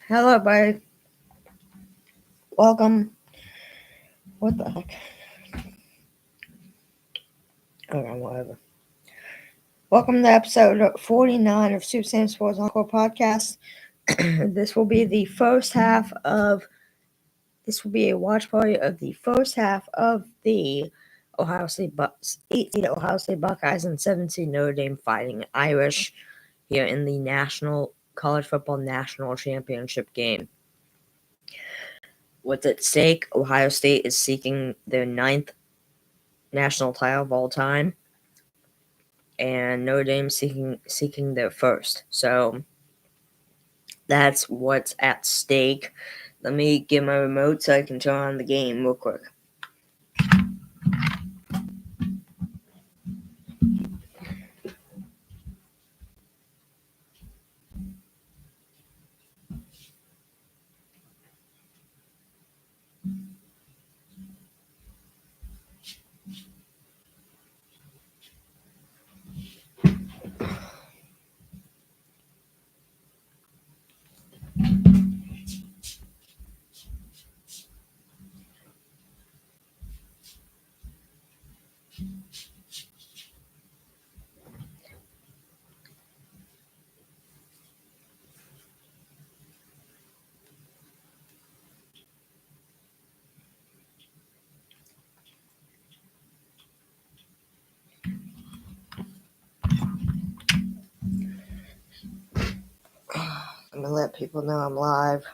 Hello, everybody. Welcome. What the heck? Okay, whatever. Welcome to episode 49 of Super Sam Sports Encore podcast. This will be the first half of. This will be a watch party of the first half of the Ohio State Bucks, 18 Ohio State Buckeyes and 17 Notre Dame Fighting Irish here in the National College Football National Championship game. What's at stake? Ohio State is seeking their 9th national title of all time, and Notre Dame seeking their first. So that's what's at stake. Let me get my remote so I can turn on the game real quick. I'm gonna let people know I'm live.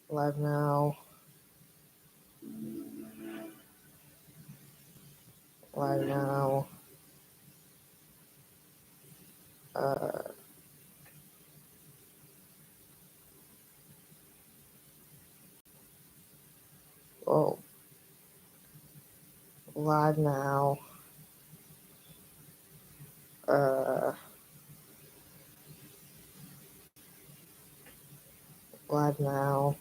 Live now. Live now. Whoa. Live now. Live now.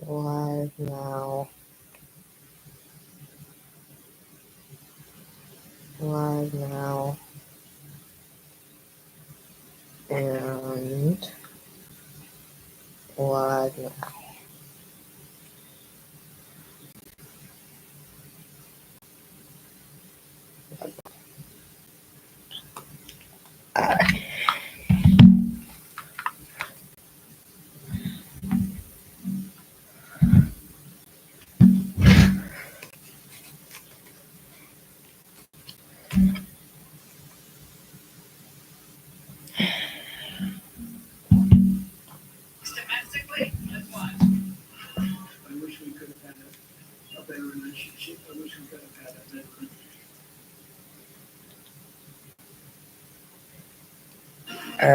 Live now. Live now. And live now.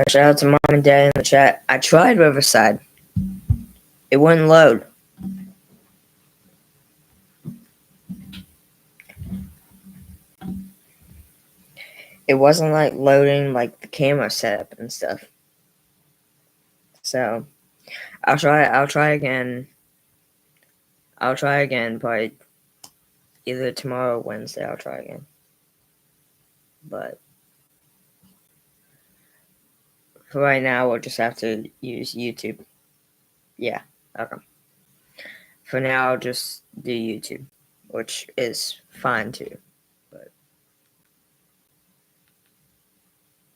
Shout out to mom and dad in the chat. I tried Riverside. It wouldn't load. It wasn't like loading like the camera setup and stuff. So I'll try again. I'll try again probably either tomorrow or Wednesday. I'll try again. But for right now, we'll just have to use YouTube. Yeah, okay. For now, I'll just do YouTube, which is fine too. But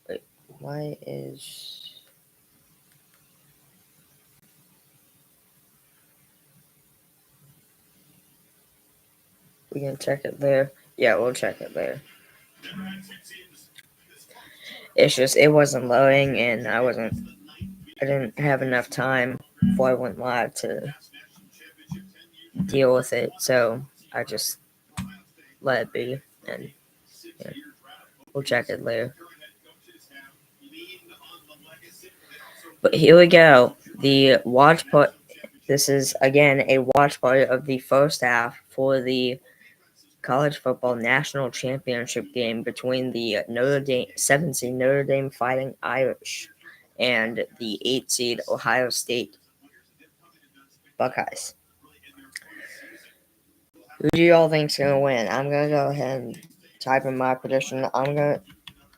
wait, why is... We can check it there. Yeah, we'll check it there. It's just it wasn't loading, and I didn't have enough time before I went live to deal with it, so I just let it be, and yeah, we'll check it later. But here we go. The watch part. This is again a watch party of the first half for the college football national championship game between the 7 seed Notre Dame Fighting Irish and the 8 seed Ohio State Buckeyes. Who do y'all think's gonna win? I'm gonna go ahead and type in my prediction. I'm gonna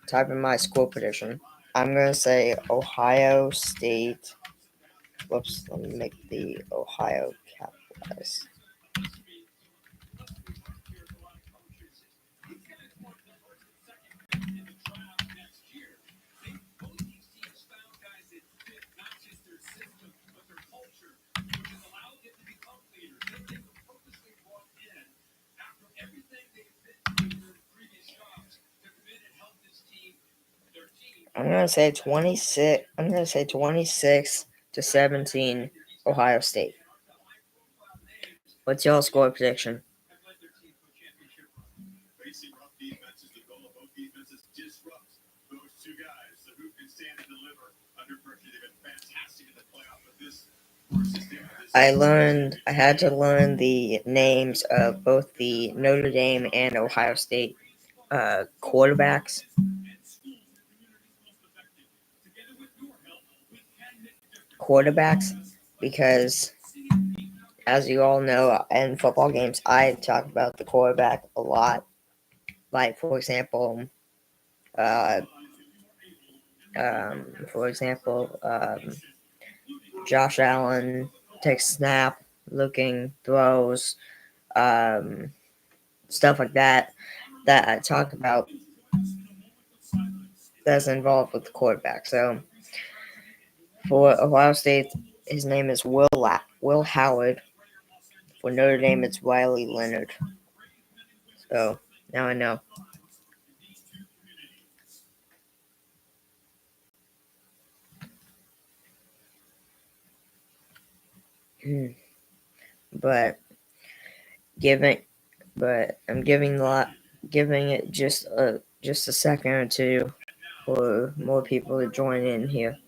type in my score prediction. I'm gonna say Ohio State. Whoops, let me make the Ohio capitalized. I'm gonna say 26. I'm gonna say 26-17, Ohio State. What's y'all score prediction? I had to learn the names of both the Notre Dame and Ohio State quarterbacks. Because as you all know, in football games, I talk about the quarterback a lot. Like, for example, uh, um, for example, um, Josh Allen takes snap, looking, throws, stuff like that I talk about that's involved with the quarterback. So for Ohio State, his name is Will Howard. For Notre Dame, it's Riley Leonard. So now I know. But giving, I'm giving it just a second or two for more people to join in here.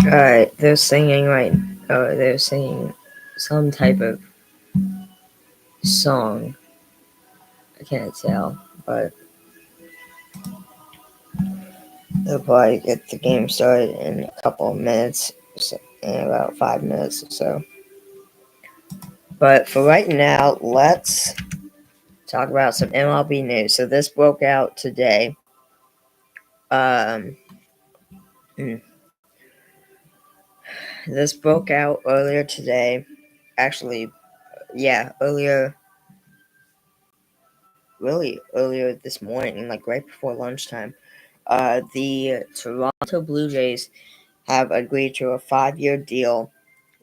Alright, they're singing right. Oh, they're singing some type of song. I can't tell, but they'll probably get the game started in a couple of minutes, in about 5 minutes or so. But for right now, let's talk about some MLB news. So this broke out today. This broke out earlier today. Actually, yeah, earlier this morning, like right before lunchtime. The Toronto Blue Jays have agreed to a 5-year deal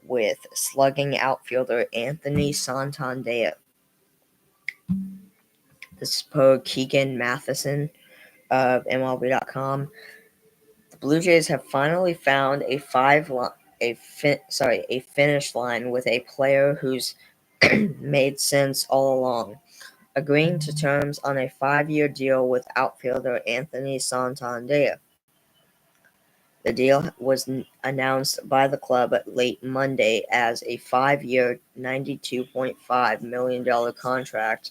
with slugging outfielder Anthony Santander. This is per Keegan Matheson of MLB.com. The Blue Jays have finally found a finish line with a player who's made sense all along, agreeing to terms on a 5-year deal with outfielder Anthony Santander. The deal was announced by the club late Monday as a 5-year, $92.5 million contract,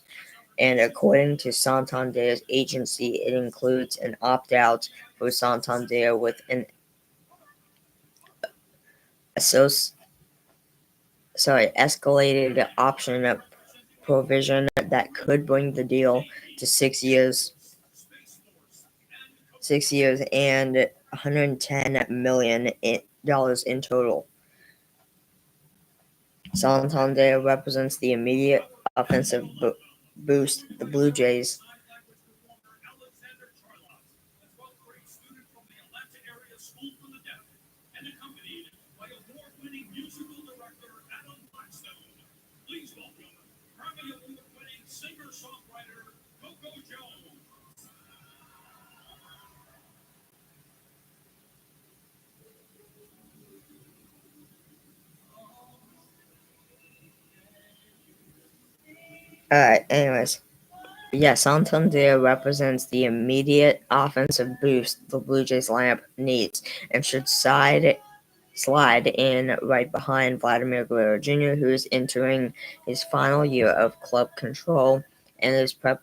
and according to Santander's agency, it includes an opt-out for Santander with an escalated option provision that could bring the deal to 6 years and $110 million in total. Santander represents the immediate offensive boost the Blue Jays. Anyways. Yeah, Santander represents the immediate offensive boost the Blue Jays lineup needs and should slide in right behind Vladimir Guerrero Jr., who is entering his final year of club control and is for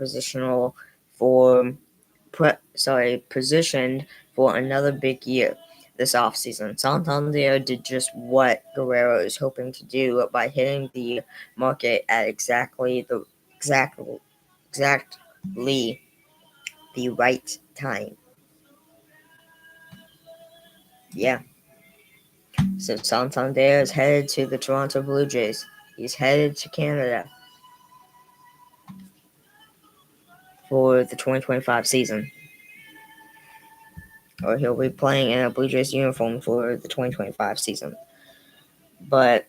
positioned for another big year this offseason. Santander did just what Guerrero is hoping to do by hitting the market at exactly the right time. Yeah. So Santander is headed to the Toronto Blue Jays. He's headed to Canada for the 2025 season. Or he'll be playing in a Blue Jays uniform for the 2025 season. But,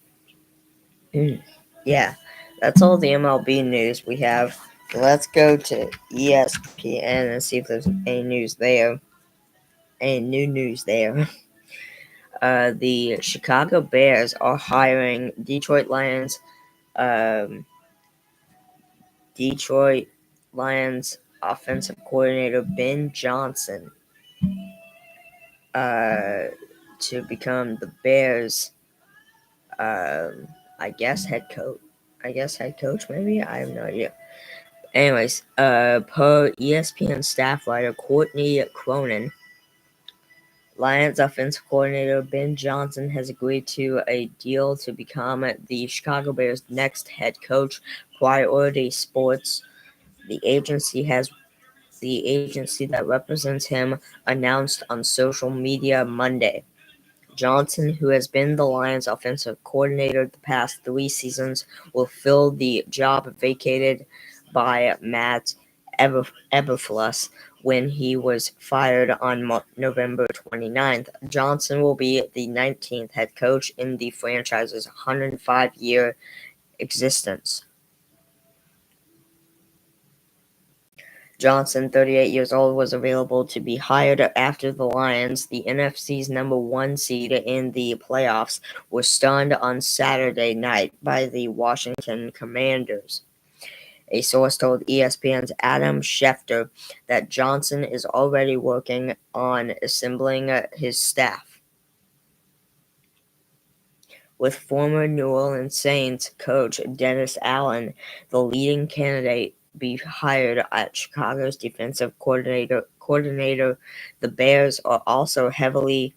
yeah, that's all the MLB news we have. Let's go to ESPN and see if there's any news there. Any new news there. The Chicago Bears are hiring um, Detroit Lions offensive coordinator Ben Johnson to become the Bears, I guess head coach. Head coach, maybe? I have no idea. Anyways, per ESPN staff writer Courtney Cronin, Lions offensive coordinator Ben Johnson has agreed to a deal to become the Chicago Bears' next head coach. Priority Sports, the agency that represents him, announced on social media Monday. Johnson, who has been the Lions offensive coordinator the past 3 seasons, will fill the job vacated by Matt Eberflus when he was fired on November 29th. Johnson will be the 19th head coach in the franchise's 105-year existence. Johnson, 38 years old, was available to be hired after the Lions, the NFC's number 1 seed in the playoffs, were stunned on Saturday night by the Washington Commanders. A source told ESPN's Adam Schefter that Johnson is already working on assembling his staff, with former New Orleans Saints coach Dennis Allen, the leading candidate, be hired at Chicago's defensive coordinator. The Bears are also heavily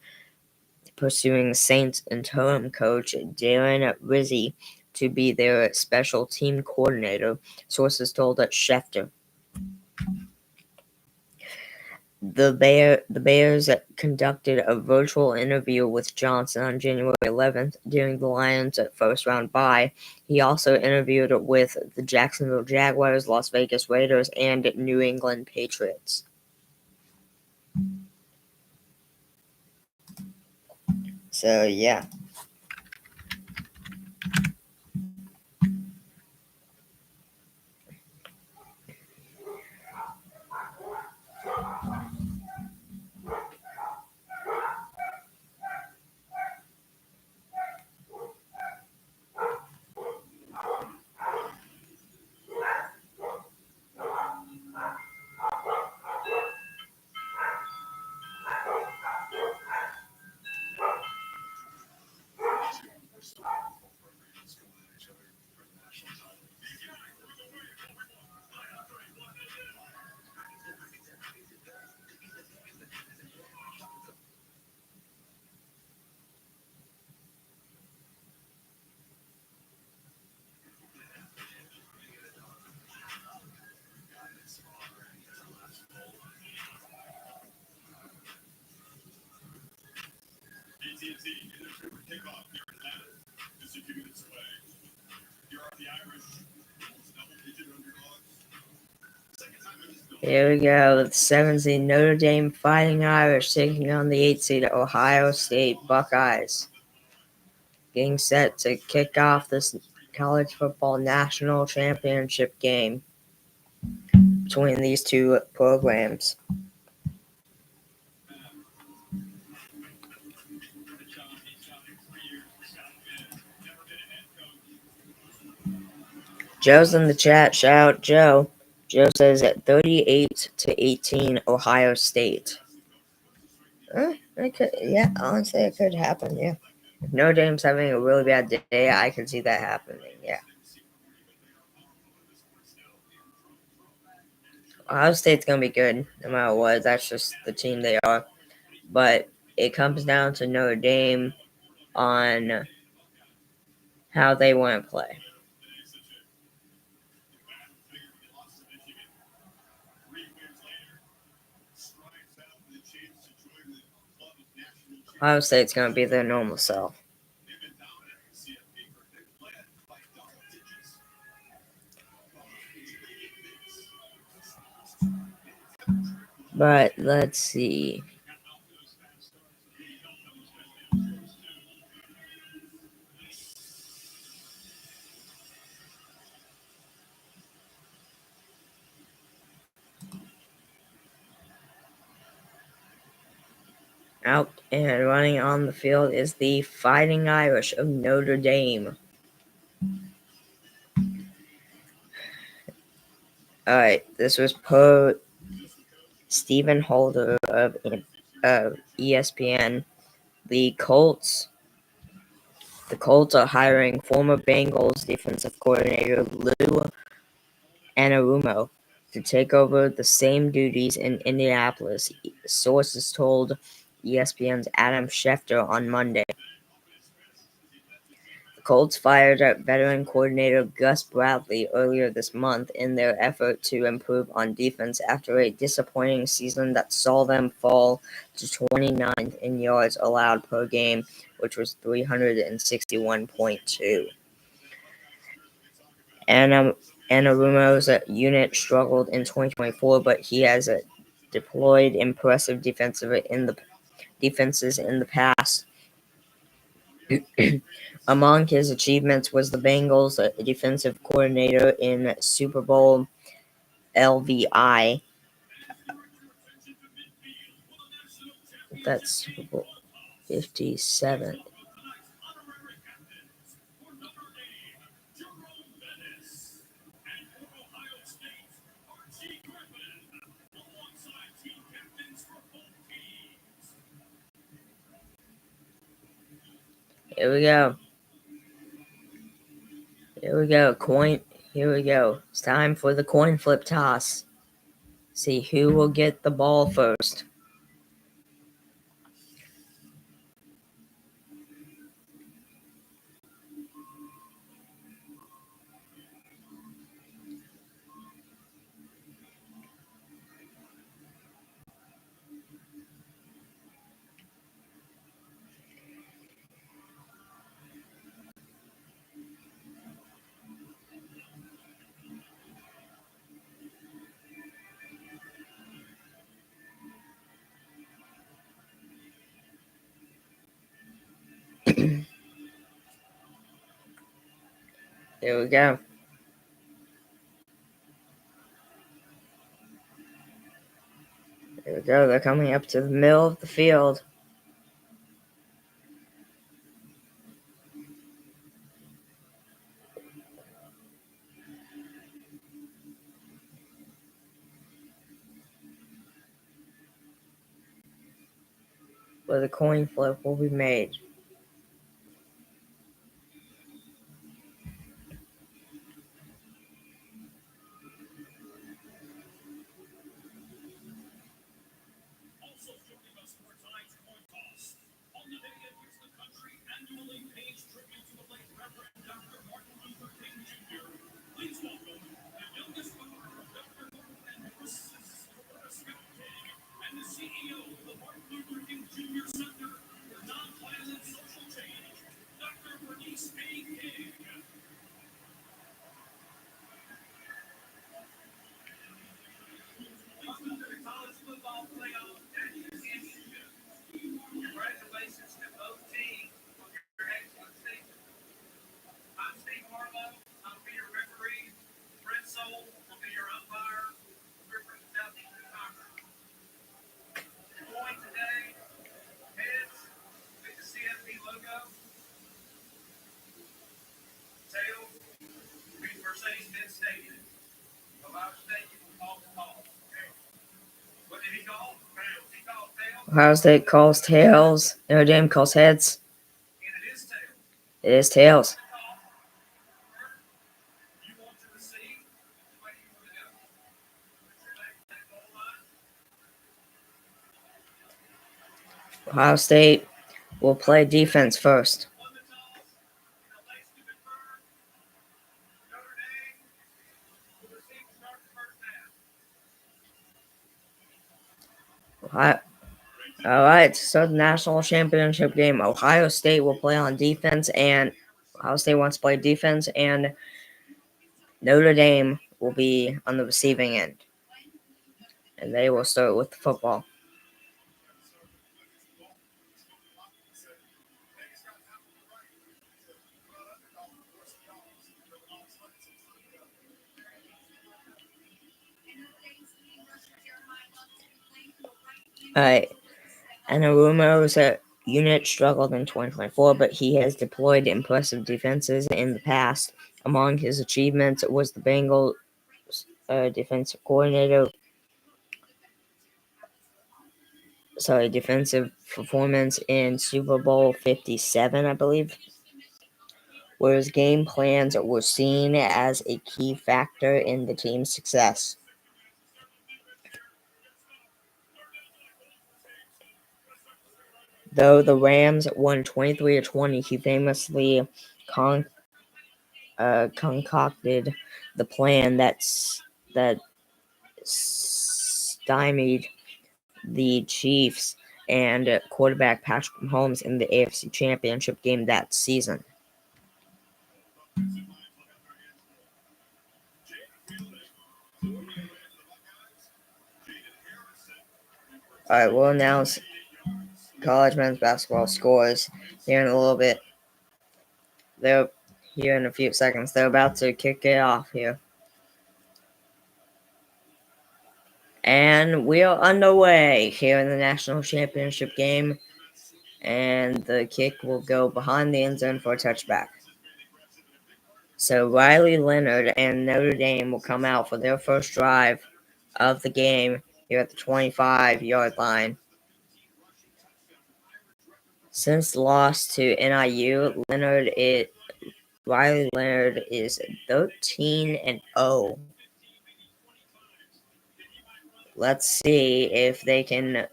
pursuing Saints interim coach Darren Rizzi to be their special team coordinator, sources told Schefter. The Bears conducted a virtual interview with Johnson on January 11th during the Lions' first-round bye. He also interviewed with the Jacksonville Jaguars, Las Vegas Raiders, and New England Patriots. So, yeah. Here we go. The 7th seed Notre Dame Fighting Irish taking on the 8th seed Ohio State Buckeyes. Getting set to kick off this college football national championship game between these two programs. Joe's in the chat. Shout out Joe. Joe says at 38-18 Ohio State. It could, yeah, honestly, it could happen, yeah. If Notre Dame's having a really bad day, I could see that happening, yeah. Ohio State's going to be good no matter what. That's just the team they are. But it comes down to Notre Dame on how they want to play. Ohio State's going to be their normal self. But let's see. Out and running on the field is the Fighting Irish of Notre Dame. Alright, this was per Stephen Holder of ESPN. The Colts are hiring former Bengals defensive coordinator Lou Anarumo to take over the same duties in Indianapolis, sources told ESPN's Adam Schefter on Monday. The Colts fired veteran coordinator Gus Bradley earlier this month in their effort to improve on defense after a disappointing season that saw them fall to 29th in yards allowed per game, which was 361.2. Anarumo's unit struggled in 2024, but he has deployed impressive defenses in the past. Among his achievements was the Bengals' defensive coordinator in Super Bowl LVI. That's Super Bowl 57. Here we go. Here we go. Here we go. It's time for the coin flip toss. See who will get the ball first. Here we go. Here we go. They're coming up to the middle of the field. Where the coin flip will be made. Ohio State calls tails. Notre Dame calls heads. It is tails. Ohio State will play defense first. Ohio, all right, so the national championship game, Ohio State will play on defense, and Ohio State wants to play defense, and Notre Dame will be on the receiving end, and they will start with the football. All right, and a rumor was that Unit struggled in 2024, but he has deployed impressive defenses in the past. Among his achievements was the Bengals defensive performance in Super Bowl 57, I believe, where his game plans were seen as a key factor in the team's success. Though the Rams won 23-20, he famously concocted the plan that stymied the Chiefs and quarterback Patrick Mahomes in the AFC Championship game that season. All right, we'll announce college men's basketball scores here in a little bit. They're here in a few seconds. They're about to kick it off here. And we are underway here in the national championship game. And the kick will go behind the end zone for a touchback. So Riley Leonard and Notre Dame will come out for their first drive of the game here at the 25-yard line. Since the loss to NIU, Riley Leonard is 13-0. Let's see if they can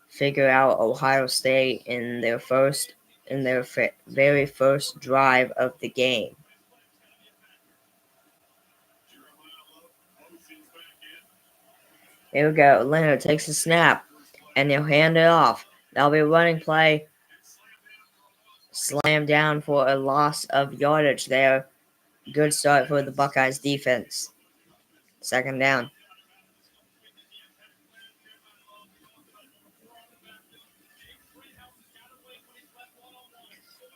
figure out Ohio State in their very first drive of the game. Here we go. Leonard takes a snap, and he'll hand it off. That'll be a running play. Slam down for a loss of yardage there. Good start for the Buckeyes defense. Second down.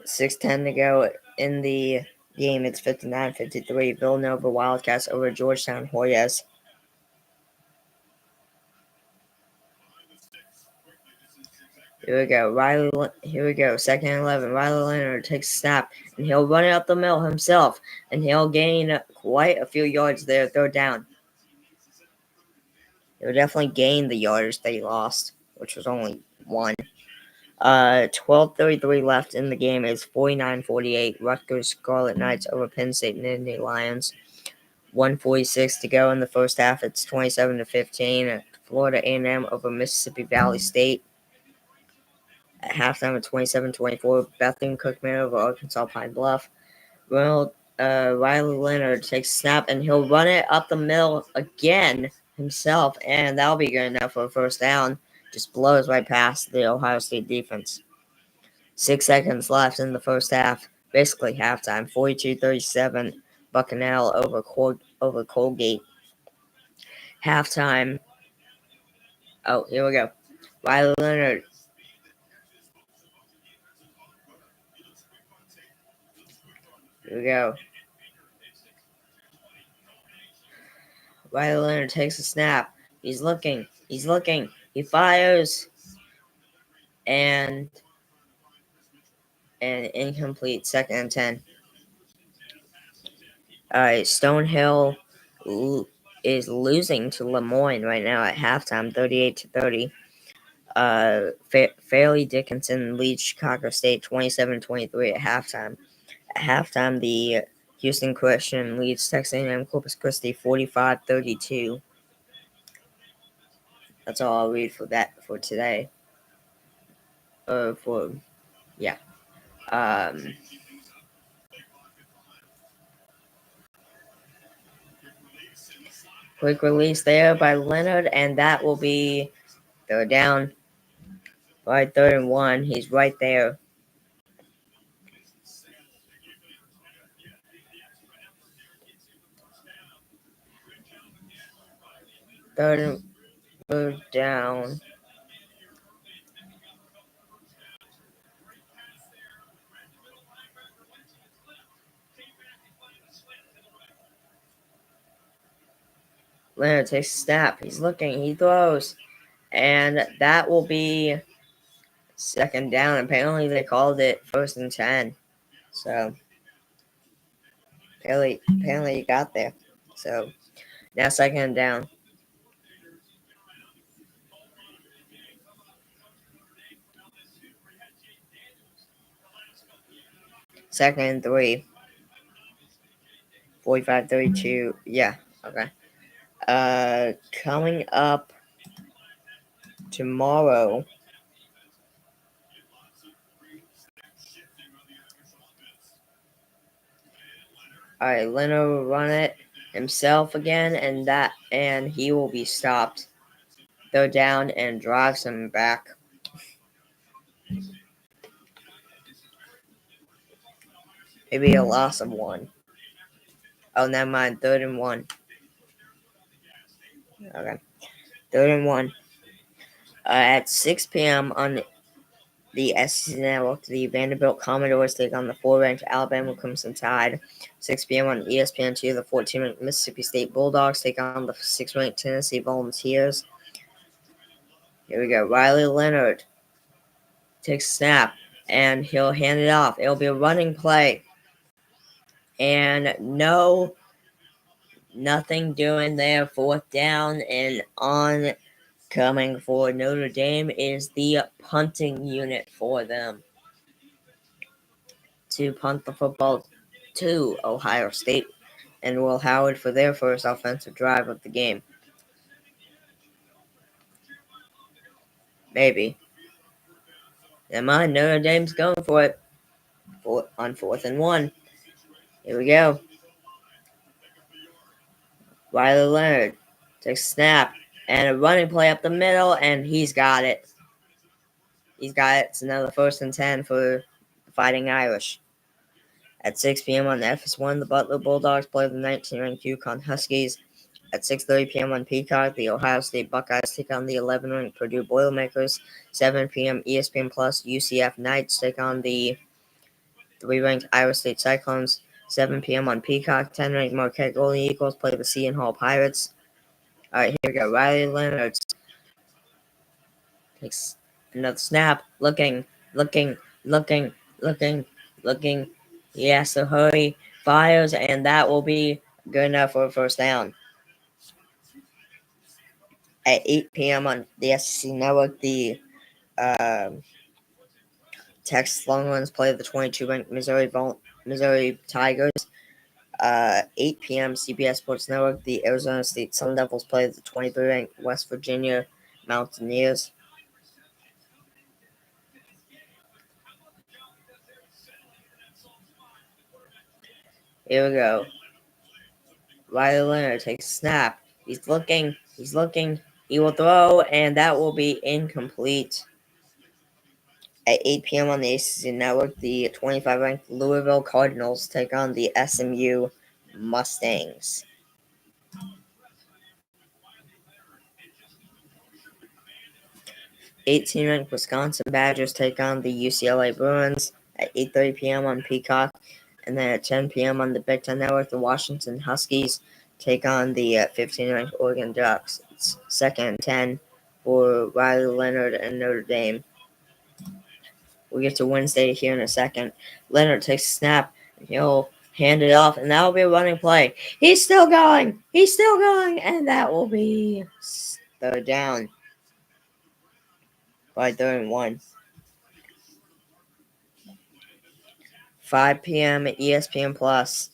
6:10 to go in the game. It's 59-53. Villanova Wildcats over Georgetown Hoyas. Here we go. 2nd and 11. Riley Leonard takes a snap, and he'll run it up the middle himself, and he'll gain quite a few yards there. Third down. He'll definitely gain the yardage that he lost, which was only 1. 12:33 left in the game. Is 49-48. Rutgers Scarlet Knights over Penn State Nittany Lions. 1:46 to go in the first half. It's 27-15. Florida A&M over Mississippi Valley State. At halftime, at 27-24. Bethune-Cookman over Arkansas Pine Bluff. Riley Leonard takes a snap, and he'll run it up the middle again himself, and that'll be good enough for a first down. Just blows right past the Ohio State defense. 6 seconds left in the first half. Basically halftime. 42-37. Bucknell over Colgate. Halftime. Oh, here we go. Riley Leonard. Here we go. Riley Leonard takes a snap. He's looking. He fires. And an incomplete. 2nd and 10. All right, Stonehill is losing to Lemoyne right now at halftime, 38-30. Fairleigh Dickinson leads Chicago State 27-23 at halftime. At halftime, the Houston Christian leads Texas A&M Corpus Christi 45-32. That's all I'll read for today. Quick release there by Leonard, and that will be they're down by 3rd-1. He's right there. Third down. Leonard takes a snap. He's looking. He throws. And that will be 2nd down. Apparently, they called it 1st and 10. So, apparently he got there. So, now 2nd down. 2nd and 3. 45-32. Yeah, okay. Coming up tomorrow. All right, Leonard will run it himself again, and he will be stopped. Throw down and drives him back. Maybe a loss of 1. Oh, never mind. 3rd-1. Okay. 3rd-1. At 6 p.m. on the SEC Network, the Vanderbilt Commodores take on the 4th-ranked Alabama Crimson Tide. 6 p.m. on ESPN2, the 14th-ranked Mississippi State Bulldogs take on the 6th-ranked Tennessee Volunteers. Here we go. Riley Leonard takes a snap, and he'll hand it off. It'll be a running play. And nothing doing there. 4th down, and on coming for Notre Dame is the punting unit for them to punt the football to Ohio State, and Will Howard for their first offensive drive of the game. Maybe. Never mind, Notre Dame's going for it on 4th-1. Here we go. Riley Leonard takes a snap and a running play up the middle, and he's got it. It's another 1st-10 for the Fighting Irish. At 6 p.m. on the FS1, the Butler Bulldogs play the 19th-ranked UConn Huskies. At 6:30 p.m. on Peacock, the Ohio State Buckeyes take on the 11th-ranked Purdue Boilermakers. 7 p.m. ESPN Plus, UCF Knights take on the 3-ranked Iowa State Cyclones. 7 p.m. on Peacock, 10-ranked Marquette Golden Eagles play the Seton Hall Pirates. All right, here we go. Riley Leonard takes another snap. Looking. He has to hurry. Fires, and that will be good enough for a 1st down. At 8 p.m. on the SEC Network, the Texas Longhorns play the 22-ranked Missouri Tigers. 8 p.m. CBS Sports Network, the Arizona State Sun Devils play the 23-ranked West Virginia Mountaineers. Here we go. Riley Leonard takes a snap. He's looking. He will throw, and that will be incomplete. At 8 p.m. on the ACC Network, the 25-ranked Louisville Cardinals take on the SMU Mustangs. 18-ranked Wisconsin Badgers take on the UCLA Bruins at 8:30 p.m. on Peacock. And then at 10 p.m. on the Big Ten Network, the Washington Huskies take on the 15th-ranked Oregon Ducks. It's 2nd-10 for Riley Leonard and Notre Dame. We'll get to Wednesday here in a second. Leonard takes a snap. He'll hand it off, and that will be a running play. He's still going, and that will be 3rd down. by 3-1. 5 p.m. at ESPN Plus.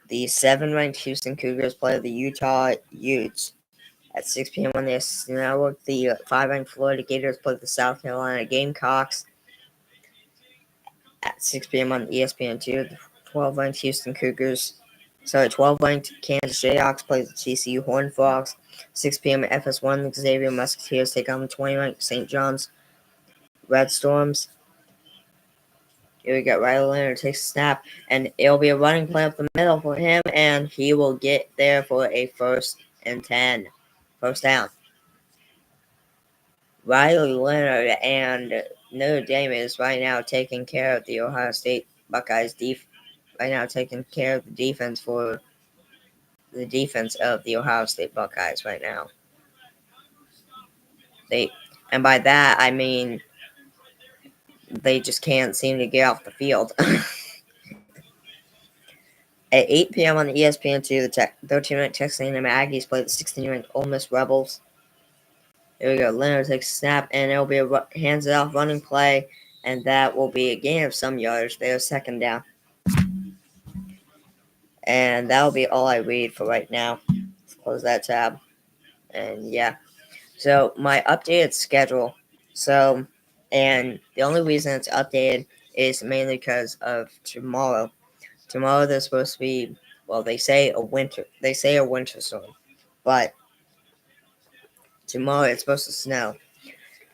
The 7-ranked Houston Cougars play the Utah Utes at 6 p.m. on the SEC Network. The 5-ranked Florida Gators play the South Carolina Gamecocks at 6 p.m. on ESPN2. The 12-ranked Houston Cougars. 12-ranked Kansas Jayhawks play the TCU Horned Frogs. 6 p.m. at FS1, the Xavier Musketeers take on the 20-ranked St. John's Red Storms. Here we got Riley Leonard takes a snap, and it'll be a running play up the middle for him, and he will get there for a 1st and 10. First down. Riley Leonard and Notre Dame is right now taking care of the Ohio State Buckeyes right now taking care of the defense for the defense of the Ohio State Buckeyes right now. And by that I mean they just can't seem to get off the field. At 8 p.m. on the ESPN2, the 13-ranked Texas A&M Aggies play the 16-ranked Ole Miss Rebels. There we go. Leonard takes a snap, and it'll be a hands-off running play, and that will be a gain of some yardage there, 2nd down. And that'll be all I read for right now. Let's close that tab. And yeah. So my updated schedule. And the only reason it's updated is mainly because of tomorrow. Tomorrow there's supposed to be, well, they say a winter storm, but tomorrow it's supposed to snow,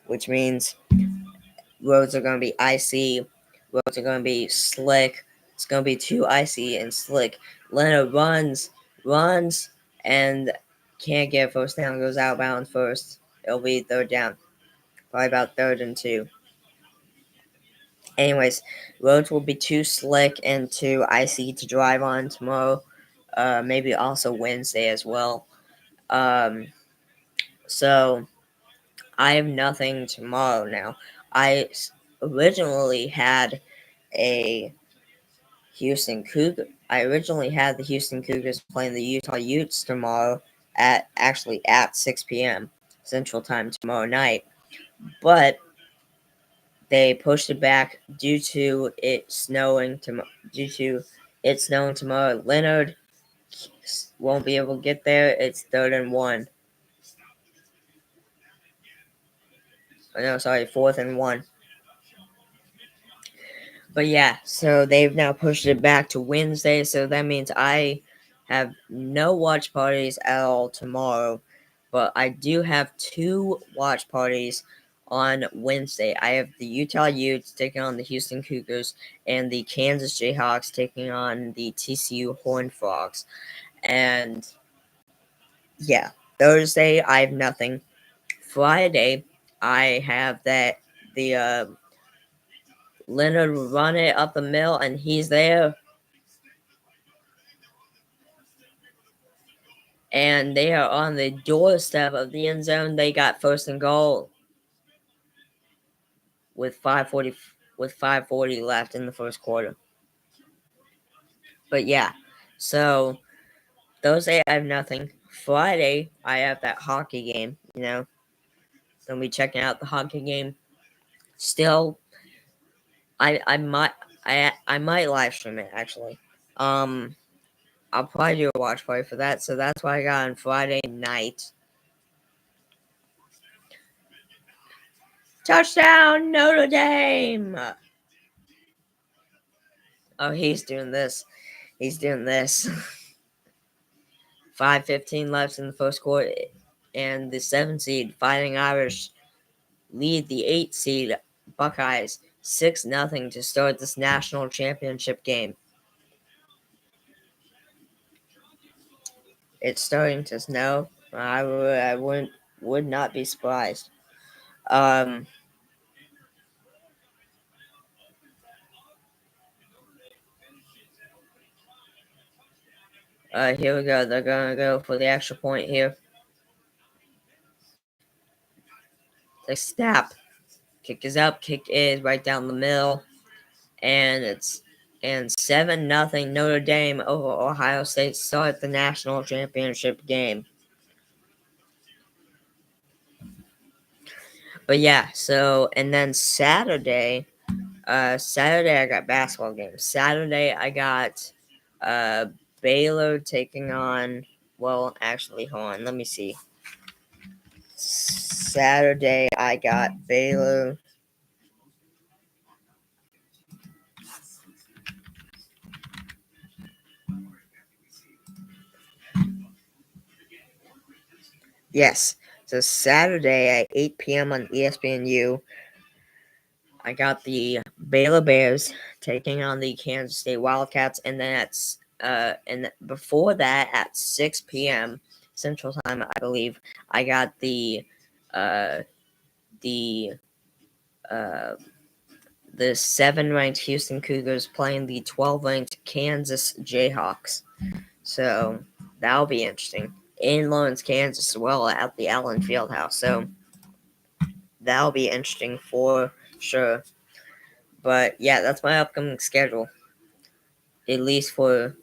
which means roads are going to be icy, roads are going to be slick. It's going to be too icy and slick. Leonard runs, and can't get a first down, goes out of bounds first. It'll be 3rd down, probably about 3rd and 2. Anyways, roads will be too slick and too icy to drive on tomorrow. Maybe also Wednesday as well. So I have nothing tomorrow now. I originally had the Houston Cougars playing the Utah Utes tomorrow at 6 p.m. Central Time tomorrow night. But they pushed it back due to it snowing tomorrow. Leonard won't be able to get there. It's 3rd and 1. Oh, no, sorry, 4th and 1. But yeah, so they've now pushed it back to Wednesday. So that means I have no watch parties at all tomorrow. But I do have 2 watch parties on Wednesday. I have the Utah Utes taking on the Houston Cougars and the Kansas Jayhawks taking on the TCU Horned Frogs. And yeah, Thursday I have nothing. Friday I have the Leonard will run it up the middle, and he's there. And they are on the doorstep of the end zone. They got 1st and goal with 5:40 left in the 1st quarter. But yeah, so Thursday I have nothing. Friday I have that hockey game. Gonna be checking out the hockey game. Still, I might live stream it actually. I'll probably do a watch party for that. So that's what I got on Friday night. Touchdown, Notre Dame! Oh, he's doing this. 5:15 left in the 1st quarter, and the 7 seed Fighting Irish lead the 8 seed Buckeyes 6-0 to start this national championship game. It's starting to snow. I would not be surprised. Here we go. They're gonna go for the extra point here. They snap. Kick is up. Kick is right down the middle, and 7-0 Notre Dame over Ohio State start the national championship game. But yeah, so and then Saturday I got basketball games. Saturday I got uh Baylor taking on, well, actually, hold on, let me see. Saturday I got Baylor. Yes. So Saturday at 8 p.m. on ESPNU, I got the Baylor Bears taking on the Kansas State Wildcats, and then and before that at 6 p.m. Central Time, I believe, I got uh the uh the 7 ranked Houston Cougars playing the 12 ranked Kansas Jayhawks. So that'll be interesting. In Lawrence, Kansas, as well, at the Allen Fieldhouse. So that'll be interesting for sure. But yeah, that's my upcoming schedule. At least for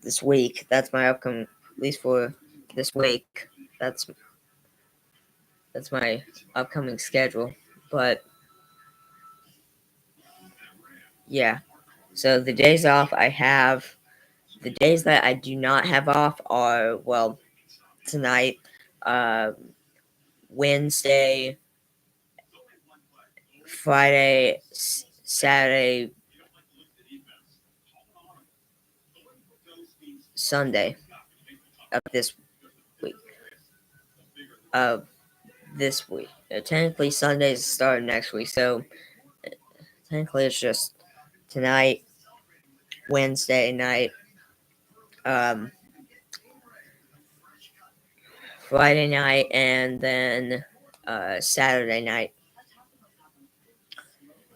this week. That's my upcoming. At least for this week. That's that's my upcoming schedule. But yeah. So the days off I have. The days that I do not have off are, well, tonight, uh, Wednesday, Friday, Saturday, Sunday of this week. Of this week. Technically, Sunday's the start of next week, so technically it's just tonight, Wednesday night, um, Friday night, and then Saturday night.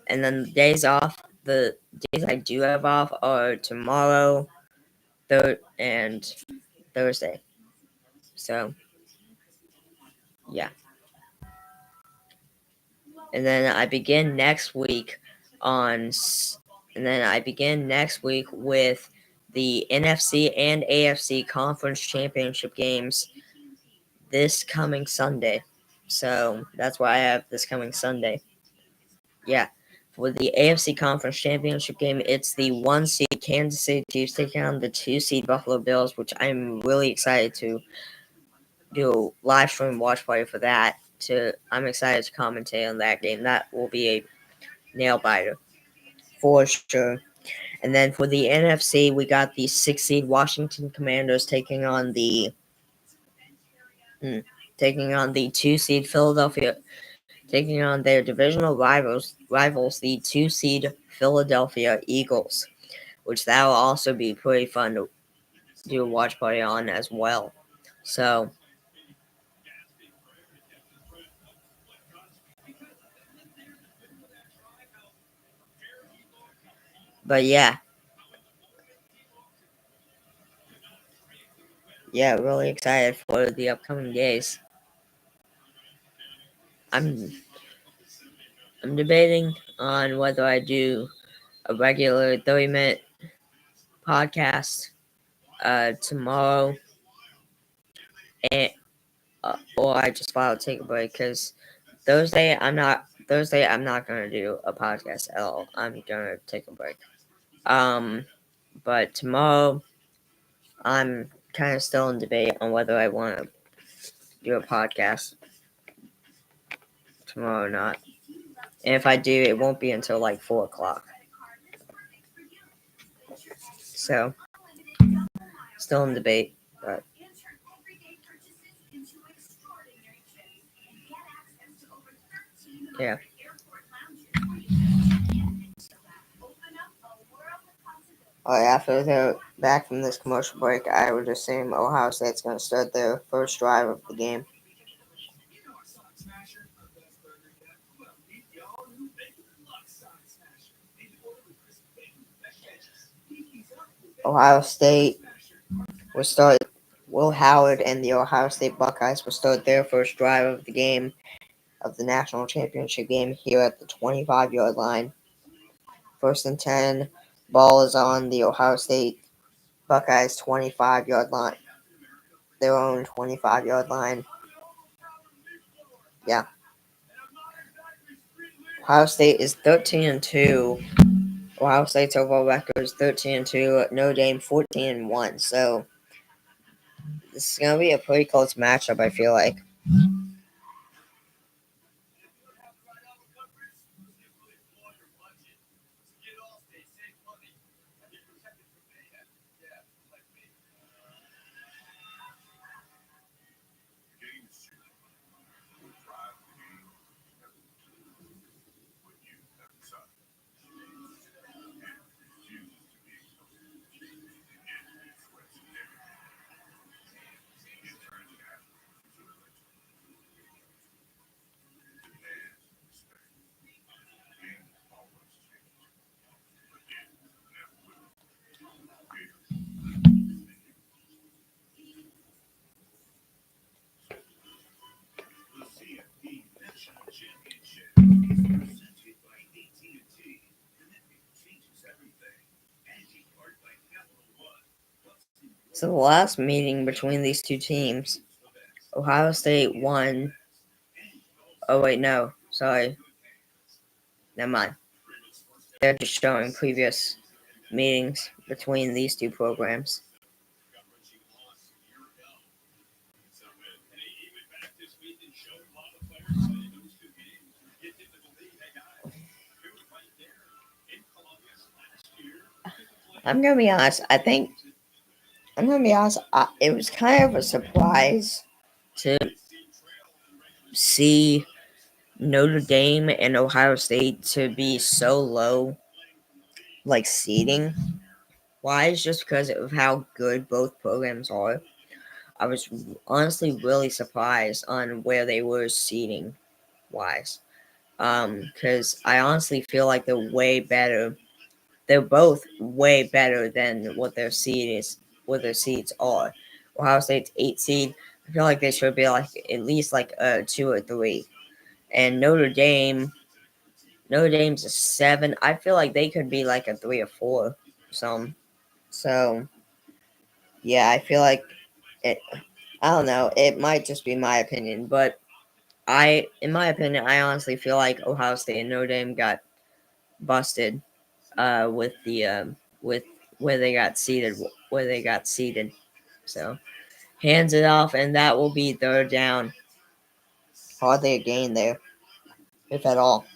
And then the days off, the days I do have off are tomorrow, and Thursday. So, yeah. And then I begin next week on, and then I begin next week with the NFC and AFC Conference Championship games this coming Sunday. So that's why I have this coming Sunday. Yeah. For the AFC Conference Championship game, it's the 1 seed Kansas City Chiefs taking on the 2 seed Buffalo Bills, which I'm really excited to do a live stream watch party for that. I'm excited to commentate on that game. That will be a nail biter for sure. And then for the NFC, we got the 6 seed Washington Commanders taking on the 2 seed Philadelphia, taking on their divisional rivals, the 2 seed Philadelphia Eagles, which that will also be pretty fun to do a watch party on as well. So, but yeah, really excited for the upcoming days. I'm I'm debating on whether I do a regular 30-minute podcast tomorrow, and or I just file take a break because Thursday I'm not gonna do a podcast at all. I'm gonna take a break. But tomorrow I'm kind of still in debate on whether I want to do a podcast tomorrow or not. And if I do, it won't be until like 4 o'clock. So still in debate, but yeah. After they're back from this commercial break, I would assume Ohio State's going to start their first drive of the game. Ohio State will start. Will Howard and the Ohio State Buckeyes will start their first drive of the game, of the national championship game, here at the 25-yard line. 1st and 10. Ball is on the Ohio State Buckeyes 25-yard line. Their own 25-yard line. Yeah. Ohio State is 13-2. Ohio State's overall record is 13-2. Notre Dame 14-1. So this is gonna be a pretty close matchup, I feel like. So the last meeting between these two teams, Ohio State won. Oh wait, no, sorry, never mind. They're just showing previous meetings between these two programs. I'm gonna be honest. I'm gonna be honest. It was kind of a surprise to see Notre Dame and Ohio State to be so low, like seeding wise, just because of how good both programs are. I was honestly really surprised on where they were seeding wise. Because I honestly feel like they're way better. They're both way better than what their seed is, what their seeds are. Ohio State's 8 seed. I feel like they should be like at least like a 2 or 3. And Notre Dame's a 7. I feel like they could be like a 3 or 4. So yeah, I feel like it. I don't know. It might just be my opinion, but in my opinion, I honestly feel like Ohio State and Notre Dame got busted with the with where they got seated. So hands it off, and that will be third down. Hardly a gain there, if at all.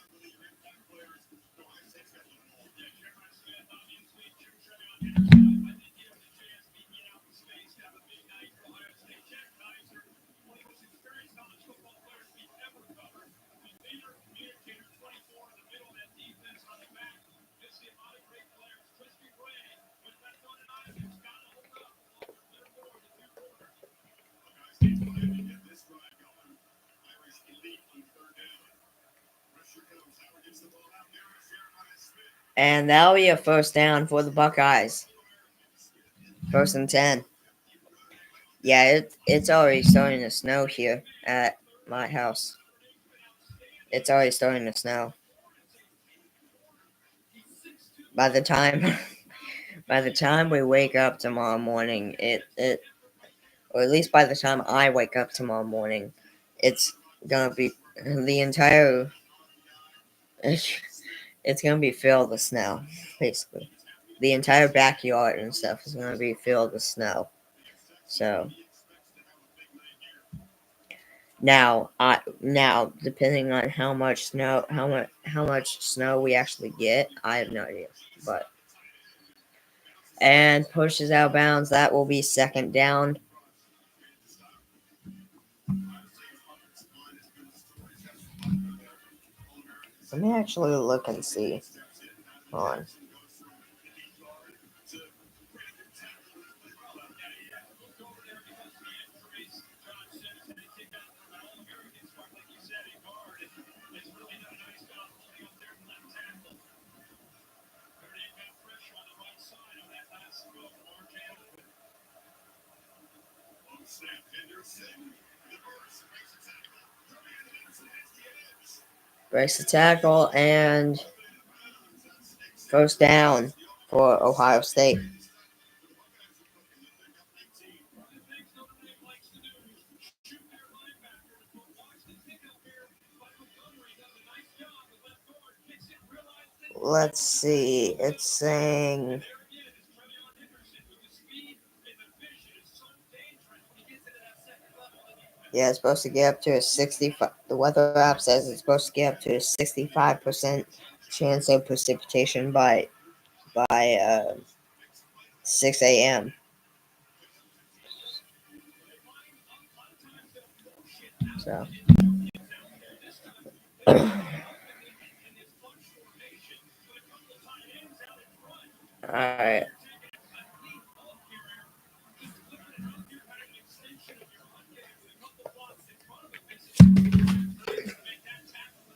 And that'll be a first down for the Buckeyes. First and 10. Yeah, it's already starting to snow here at my house. It's already starting to snow. By the time by the time we wake up tomorrow morning, it or at least by the time I wake up tomorrow morning, it's gonna be the entire it's gonna be filled with snow, basically. The entire backyard and stuff is gonna be filled with snow. So now depending on how much snow we actually get, I have no idea. But and pushes out of bounds. That will be second down. Let me actually look and see. Hold on. Breaks the tackle and first down for Ohio State. let's see. It's saying. Yeah, it's supposed to get up to a 65. The weather app says it's supposed to get up to a 65% chance of precipitation by 6 a.m. So, all right.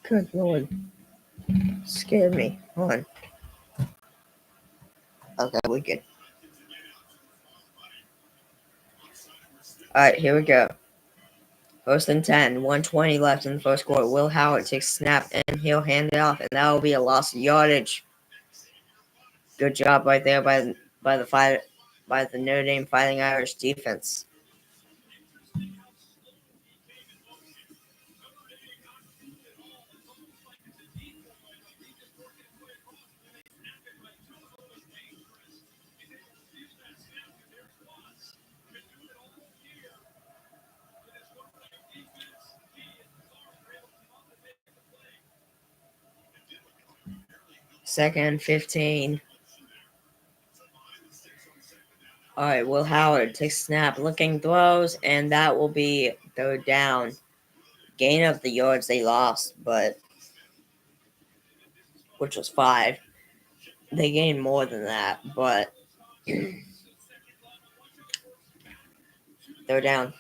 Good Lord, scared me. Hold on. Okay, we good. All right, here we go. First and 10, 120 left in the first quarter. Will Howard takes a snap and he'll hand it off, and that will be a loss of yardage. Good job right there by the Notre Dame Fighting Irish defense. Second and 15. All right, Will Howard takes a snap, looking, throws, and that will be third down. Gain of the yards they lost, but which was 5. They gained more than that, but they're down.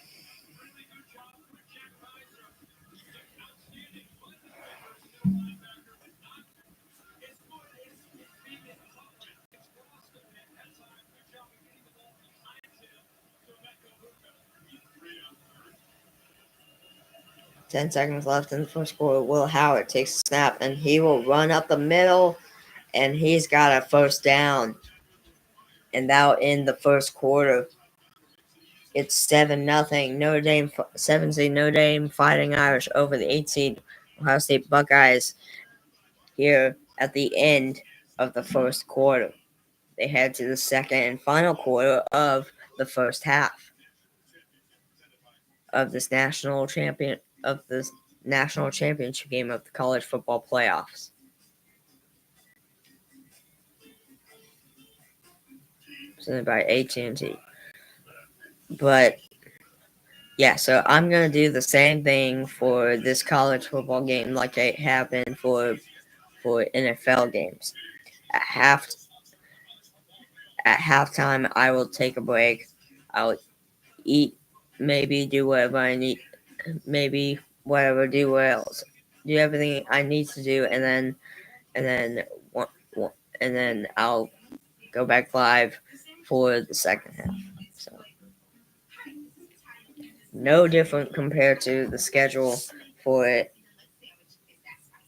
Ten seconds left in the first quarter. Will Howard takes a snap and he will run up the middle, and he's got a first down. And now in the first quarter, it's 7-0. Notre Dame 7-seed Notre Dame Fighting Irish over the 8-seed Ohio State Buckeyes here at the end of the first quarter. They head to the second and final quarter of the first half of this national championship game of the college football playoffs. Presented by AT&T. But yeah, so I'm gonna do the same thing for this college football game like I have been for NFL games. At halftime, I will take a break. I'll eat, maybe do whatever I need, maybe whatever, do everything I need to do, and then and then I'll go back live for the second half. So no different compared to the schedule for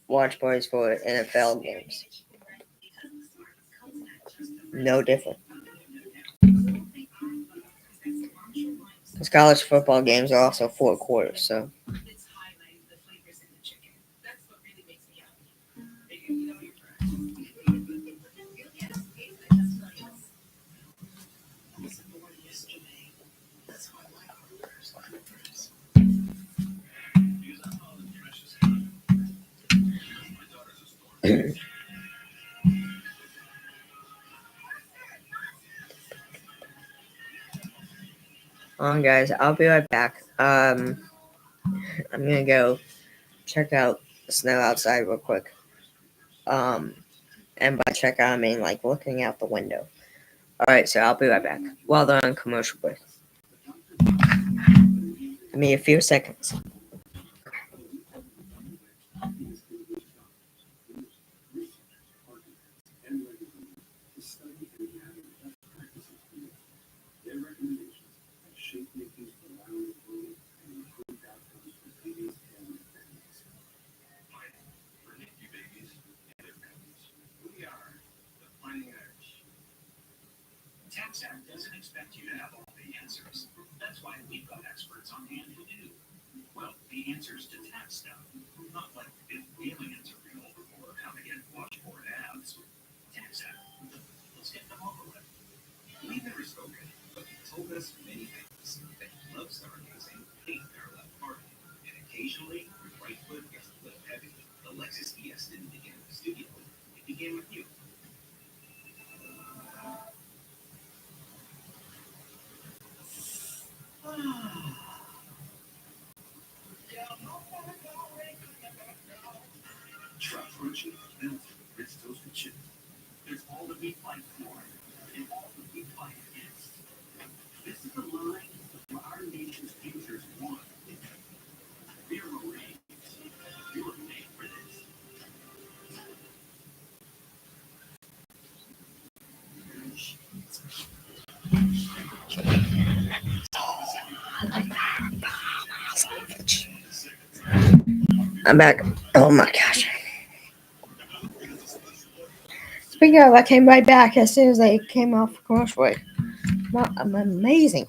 watch parties for NFL games. No different. Because college football games are also 4 quarters, so. Hold on, guys. I'll be right back. I'm gonna go check out the snow outside real quick. And by check out, I mean like looking out the window. All right, so I'll be right back while they're on commercial break. Give me a few seconds. TaxAct doesn't expect you to have all the answers. That's why we've got experts on hand who do. Well, the answers to tax stuff. Not like if aliens are real or how to get washboard abs. I'm back. Oh my gosh. Speaking of, I came right back as soon as they came off commercial break. Wow, I'm amazing.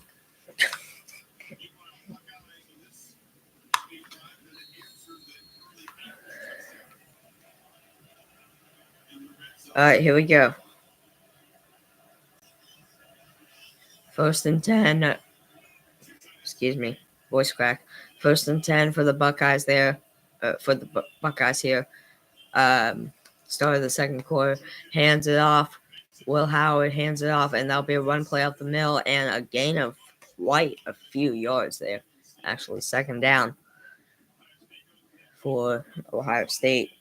Alright, here we go. First and 10. Excuse me. Voice crack. First and 10 for the Buckeyes there. For the Buckeyes here. Start of the second quarter. Hands it off. Will Howard hands it off, and that'll be a run play up the middle and a gain of quite a few yards there. Actually, second down for Ohio State.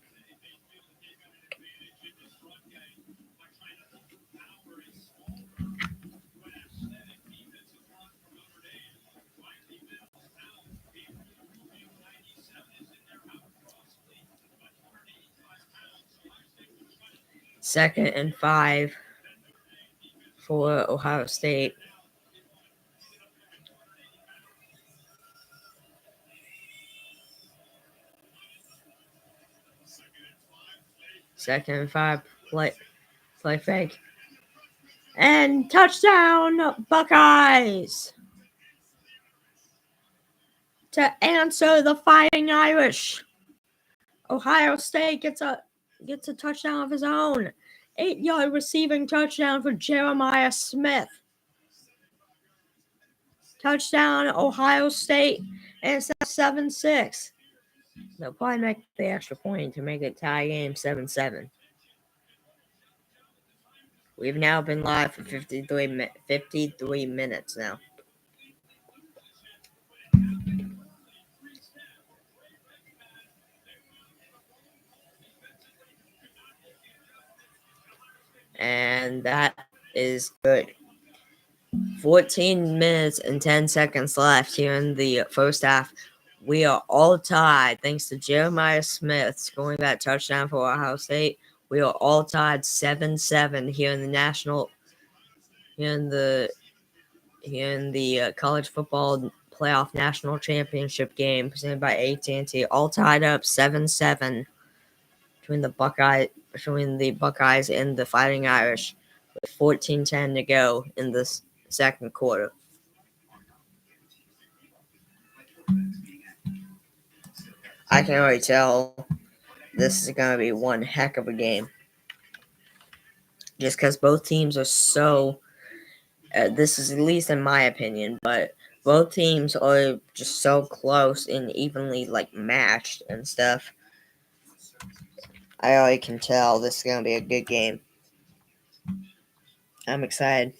Second and 5 for Ohio State. Second and 5. Play fake. And touchdown, Buckeyes! To answer the Fighting Irish. Ohio State gets a touchdown of his own. 8-yard receiving touchdown for Jeremiah Smith. Touchdown, Ohio State, and it's 7-6. They'll probably make the extra point to make it tie game 7-7. We've now been live for 53 minutes now. And that is good. 14 minutes and 10 seconds left here in the first half. We are all tied thanks to Jeremiah Smith scoring that touchdown for Ohio State. We are all tied 7-7 here in the college football playoff national championship game presented by AT&T. All tied up 7-7 between the Buckeyes and the Fighting Irish, with 14:10 to go in this second quarter. I can already tell this is going to be one heck of a game. Just because both teams are so, this is at least in my opinion, but both teams are just so close and evenly matched and stuff. I already can tell this is going to be a good game. I'm excited.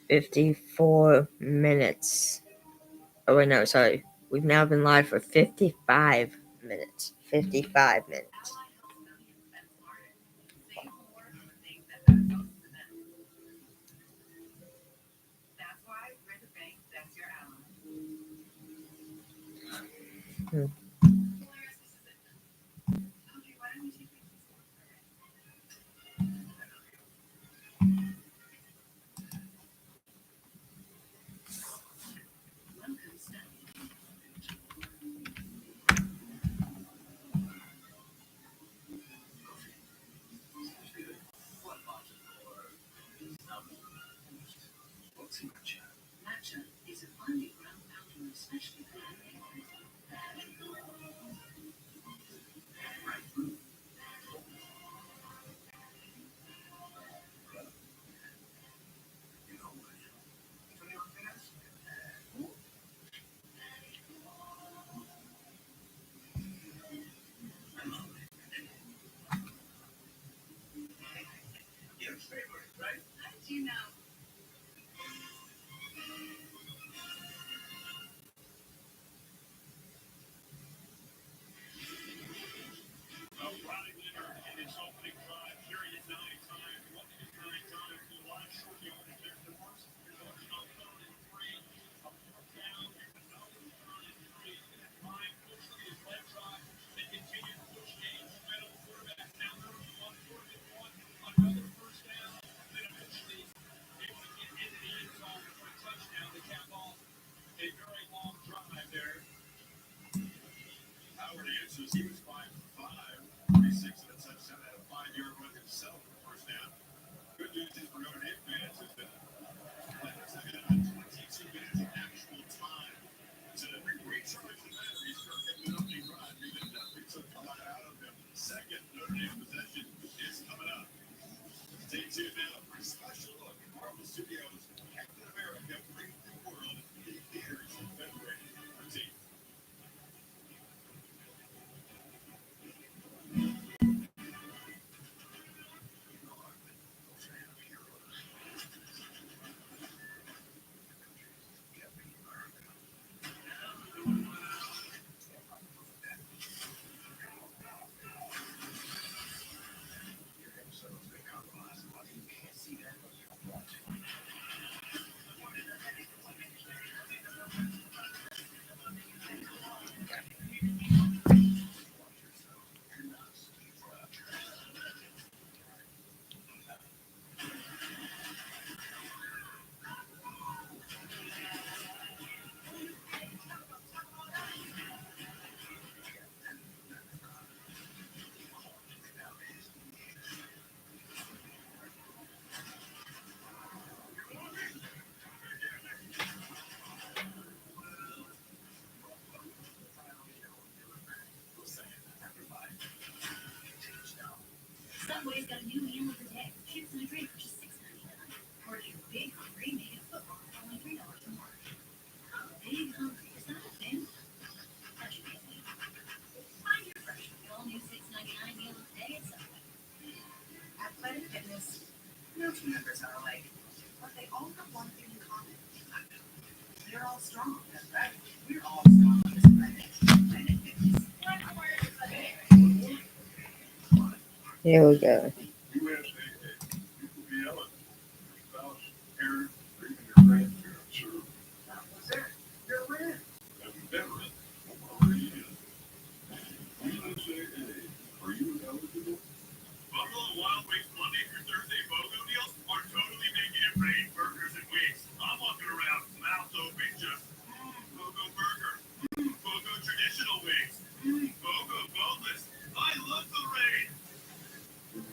$54 minutes. Oh, wait, no, sorry. We've now been live for 55 minutes. 55 minutes. Matcha is a finely ground powder especially for your favorite, right? How did you know? Subway's got a new meal of the day. Chips and a drink for just $6.99. Or your big hungry made of football for only $3 more. Big hungry is not a thing. Aren't you busy? Find your fresh, the all-new $6.99 meal of the day at Subway. At Planet Fitness, no team members are alike, but they all have one thing in common. They're all strong. That's right. We're all strong on this planet. Planet Fitness. Here we go.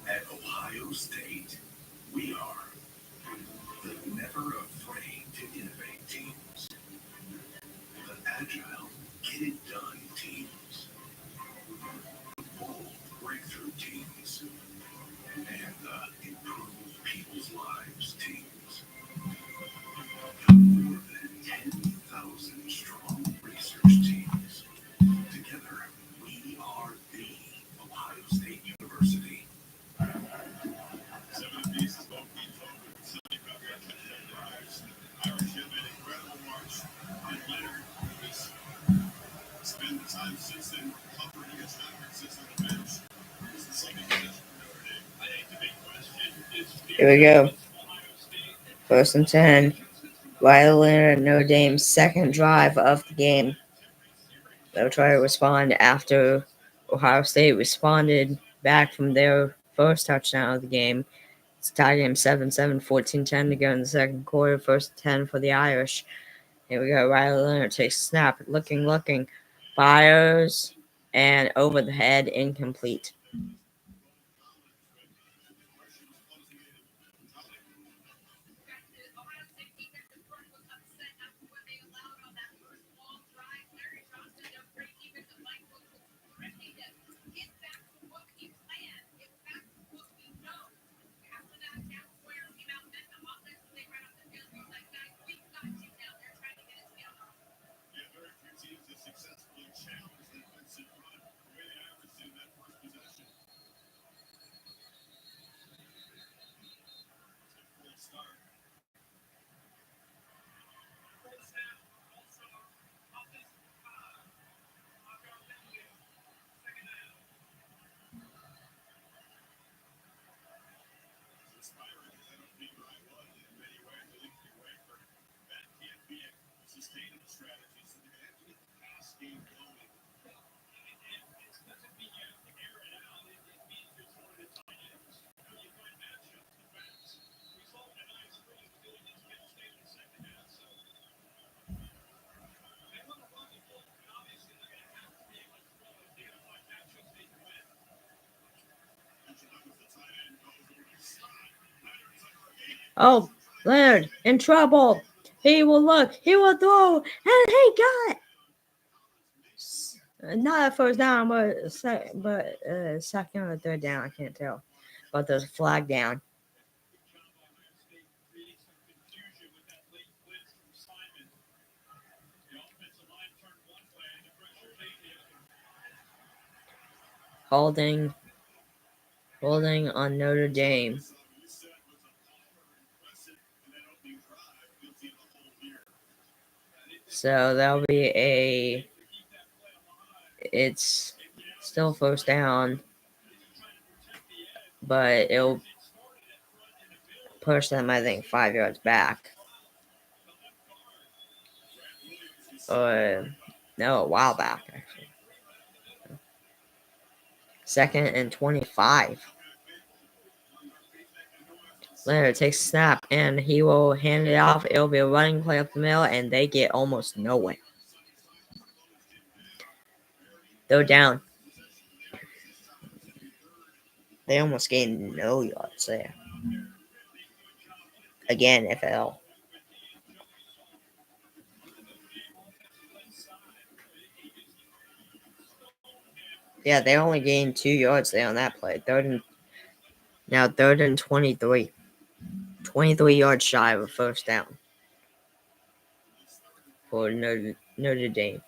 At Ohio State, we are the never afraid to innovate teams, the agile, get it done teams, the bold breakthrough teams, and the improve people's lives teams. The more than 10,000 strong research teams. Together, we are the Ohio State University. Here we go. First and 10. Riley Leonard, Notre Dame's second drive of the game. They'll try to respond after Ohio State responded back from their first touchdown of the game. It's tied game 7-7, 14-10 to go in the second quarter. First 10 for the Irish. Here we go. Riley Leonard takes a snap. Looking. Fires. And over the head. Incomplete. Oh, Leonard in trouble. He will look. He will throw, and he got not a first down, but second or third down. I can't tell. But there's a flag down. Holding on Notre Dame. So that'll be it's still first down, but it'll push them, I think, 5 yards back. No, a while back, actually. 2nd and 25. Leonard takes a snap, and he will hand it off. It'll be a running play up the middle, and they get almost nowhere. They're down. They almost gained no yards there. Again, FL. Yeah, they only gained 2 yards there on that play. Third and 23. 23 yards shy of a first down for Notre Dame.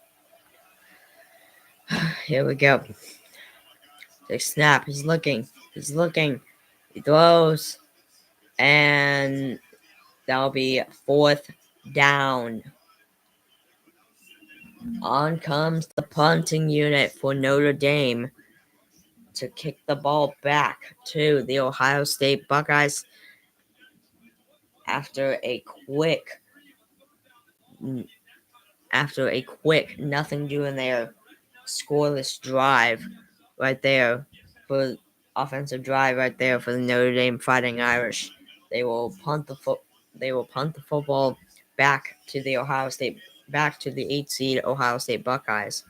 Here we go. They snap. He's looking. He throws. And that'll be 4th down. On comes the punting unit for Notre Dame to kick the ball back to the Ohio State Buckeyes after a quick nothing doing there scoreless drive right there for offensive drive right there for the Notre Dame Fighting Irish. They will punt the football back to the 8th seed Ohio State Buckeyes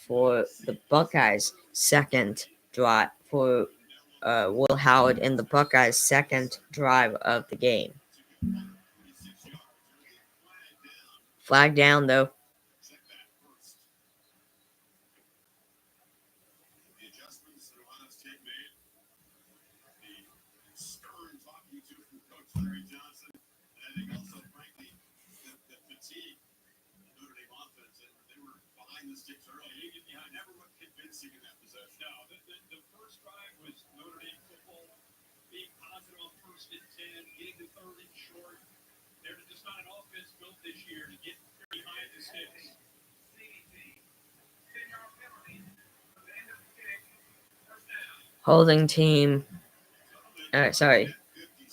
for the Buckeyes' second drive for Will Howard in the Buckeyes' second drive of the game. Flag down though.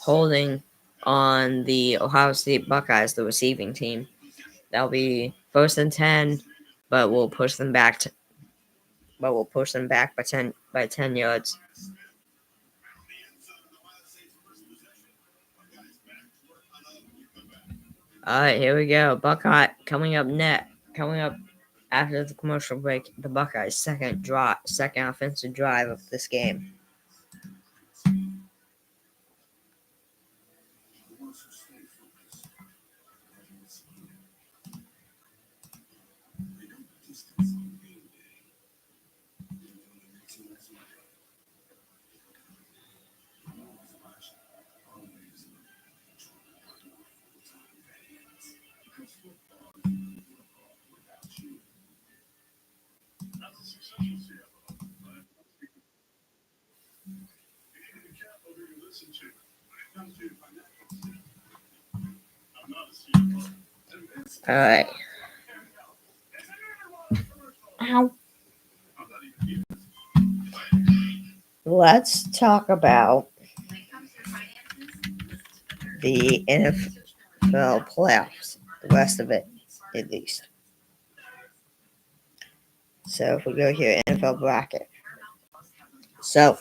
Holding on the Ohio State Buckeyes, the receiving team. That'll be 1st and 10, but we'll push them back by 10 yards. All right, here we go. Buckeye coming up after the commercial break. The Buckeyes' second offensive drive of this game. All right. Ow. Let's talk about the NFL playoffs, the rest of it, at least. So if we go here, NFL bracket. So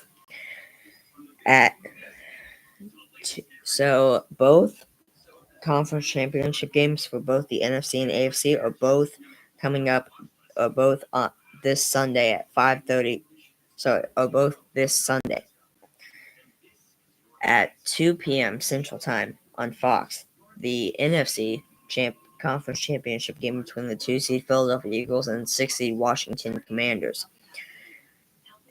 both conference championship games for both the NFC and AFC are both coming up, are both on this Sunday at 5:30. Sorry, are both this Sunday. at 2 p.m. Central Time on Fox, the NFC Conference Championship game between the 2-seed Philadelphia Eagles and 6-seed Washington Commanders.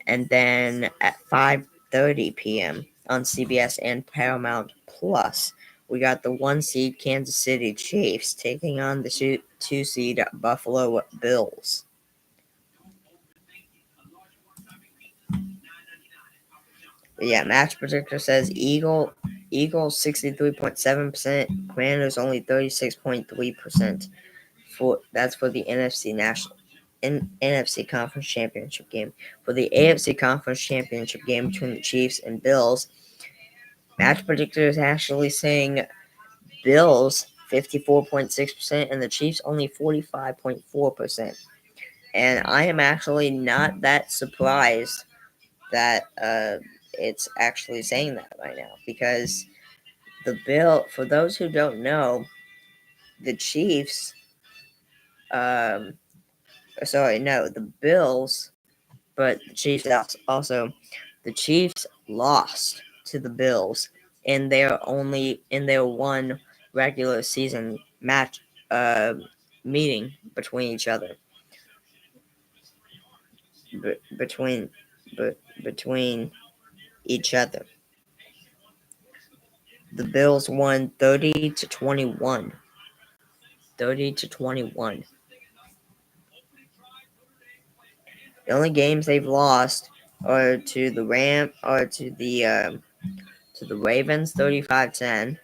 And then at 5:30 p.m. on CBS and Paramount Plus, we got the 1-seed Kansas City Chiefs taking on the 2-seed Buffalo Bills. Yeah, match predictor says Eagles 63.7%, Commanders only 36.3%. That's for the NFC Conference Championship game. For the AFC Conference Championship game between the Chiefs and Bills, match predictor is actually saying Bills 54.6% and the Chiefs only 45.4%. And I am actually not that surprised that it's actually saying that right now, because for those who don't know, the Chiefs, the Bills, but the Chiefs also, the Chiefs lost to the Bills in their one regular season match meeting between each other. Between each other. The Bills won 30-21. 30-21. The only games they've lost are to the Ravens 35-10,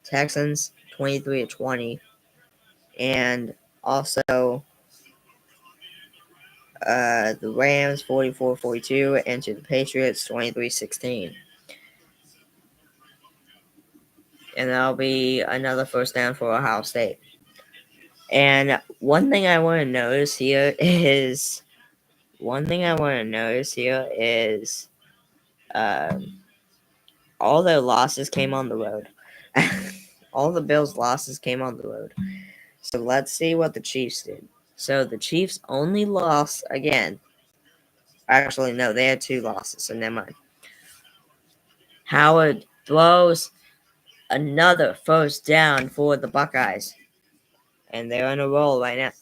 Texans 23-20, and also the Rams 44-42, and to the Patriots 23-16. And that'll be another first down for Ohio State. And one thing I want to notice here is all their losses came on the road. All the Bills' losses came on the road. So let's see what the Chiefs did. So the Chiefs only lost again. Actually, no, they had 2 losses, so never mind. Howard throws another first down for the Buckeyes. And they're on a roll right now.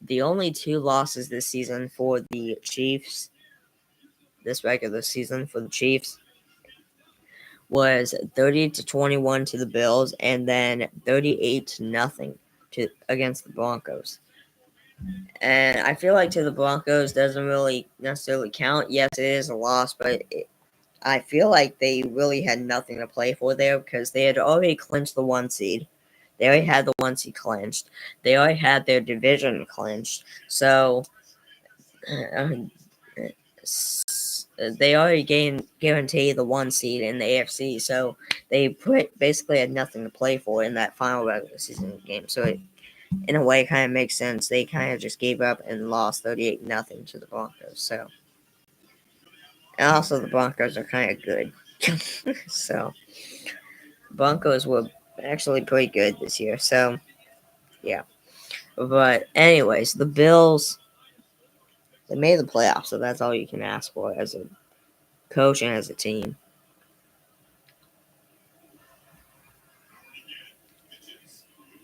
The only 2 losses this season for the Chiefs, this regular season for the Chiefs, was 30-21 to the Bills, and then 38-0 against the Broncos. And I feel like to the Broncos doesn't really necessarily count. Yes, it is a loss, but I feel like they really had nothing to play for there, because they had already clinched the 1 seed. They already had the 1 seed clinched. They already had their division clinched. So they already guaranteed the 1 seed in the AFC. So they basically had nothing to play for in that final regular season game. So it, in a way, kind of makes sense. They kind of just gave up and lost 38-0 to the Broncos. So, and also the Broncos are kind of good. So Broncos were actually pretty good this year. So yeah. But anyways, the Bills, they made the playoffs, so that's all you can ask for as a coach and as a team.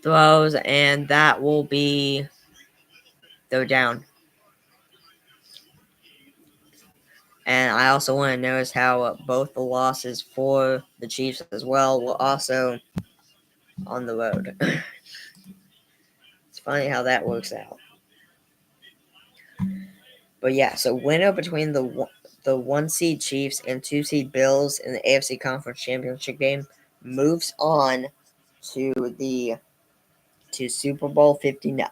Throws, and that will be, they're down. And I also want to notice how both the losses for the Chiefs as well were also on the road. It's funny how that works out. But yeah, so winner between the 1 seed Chiefs and 2 seed Bills in the AFC Conference Championship game moves on to Super Bowl 59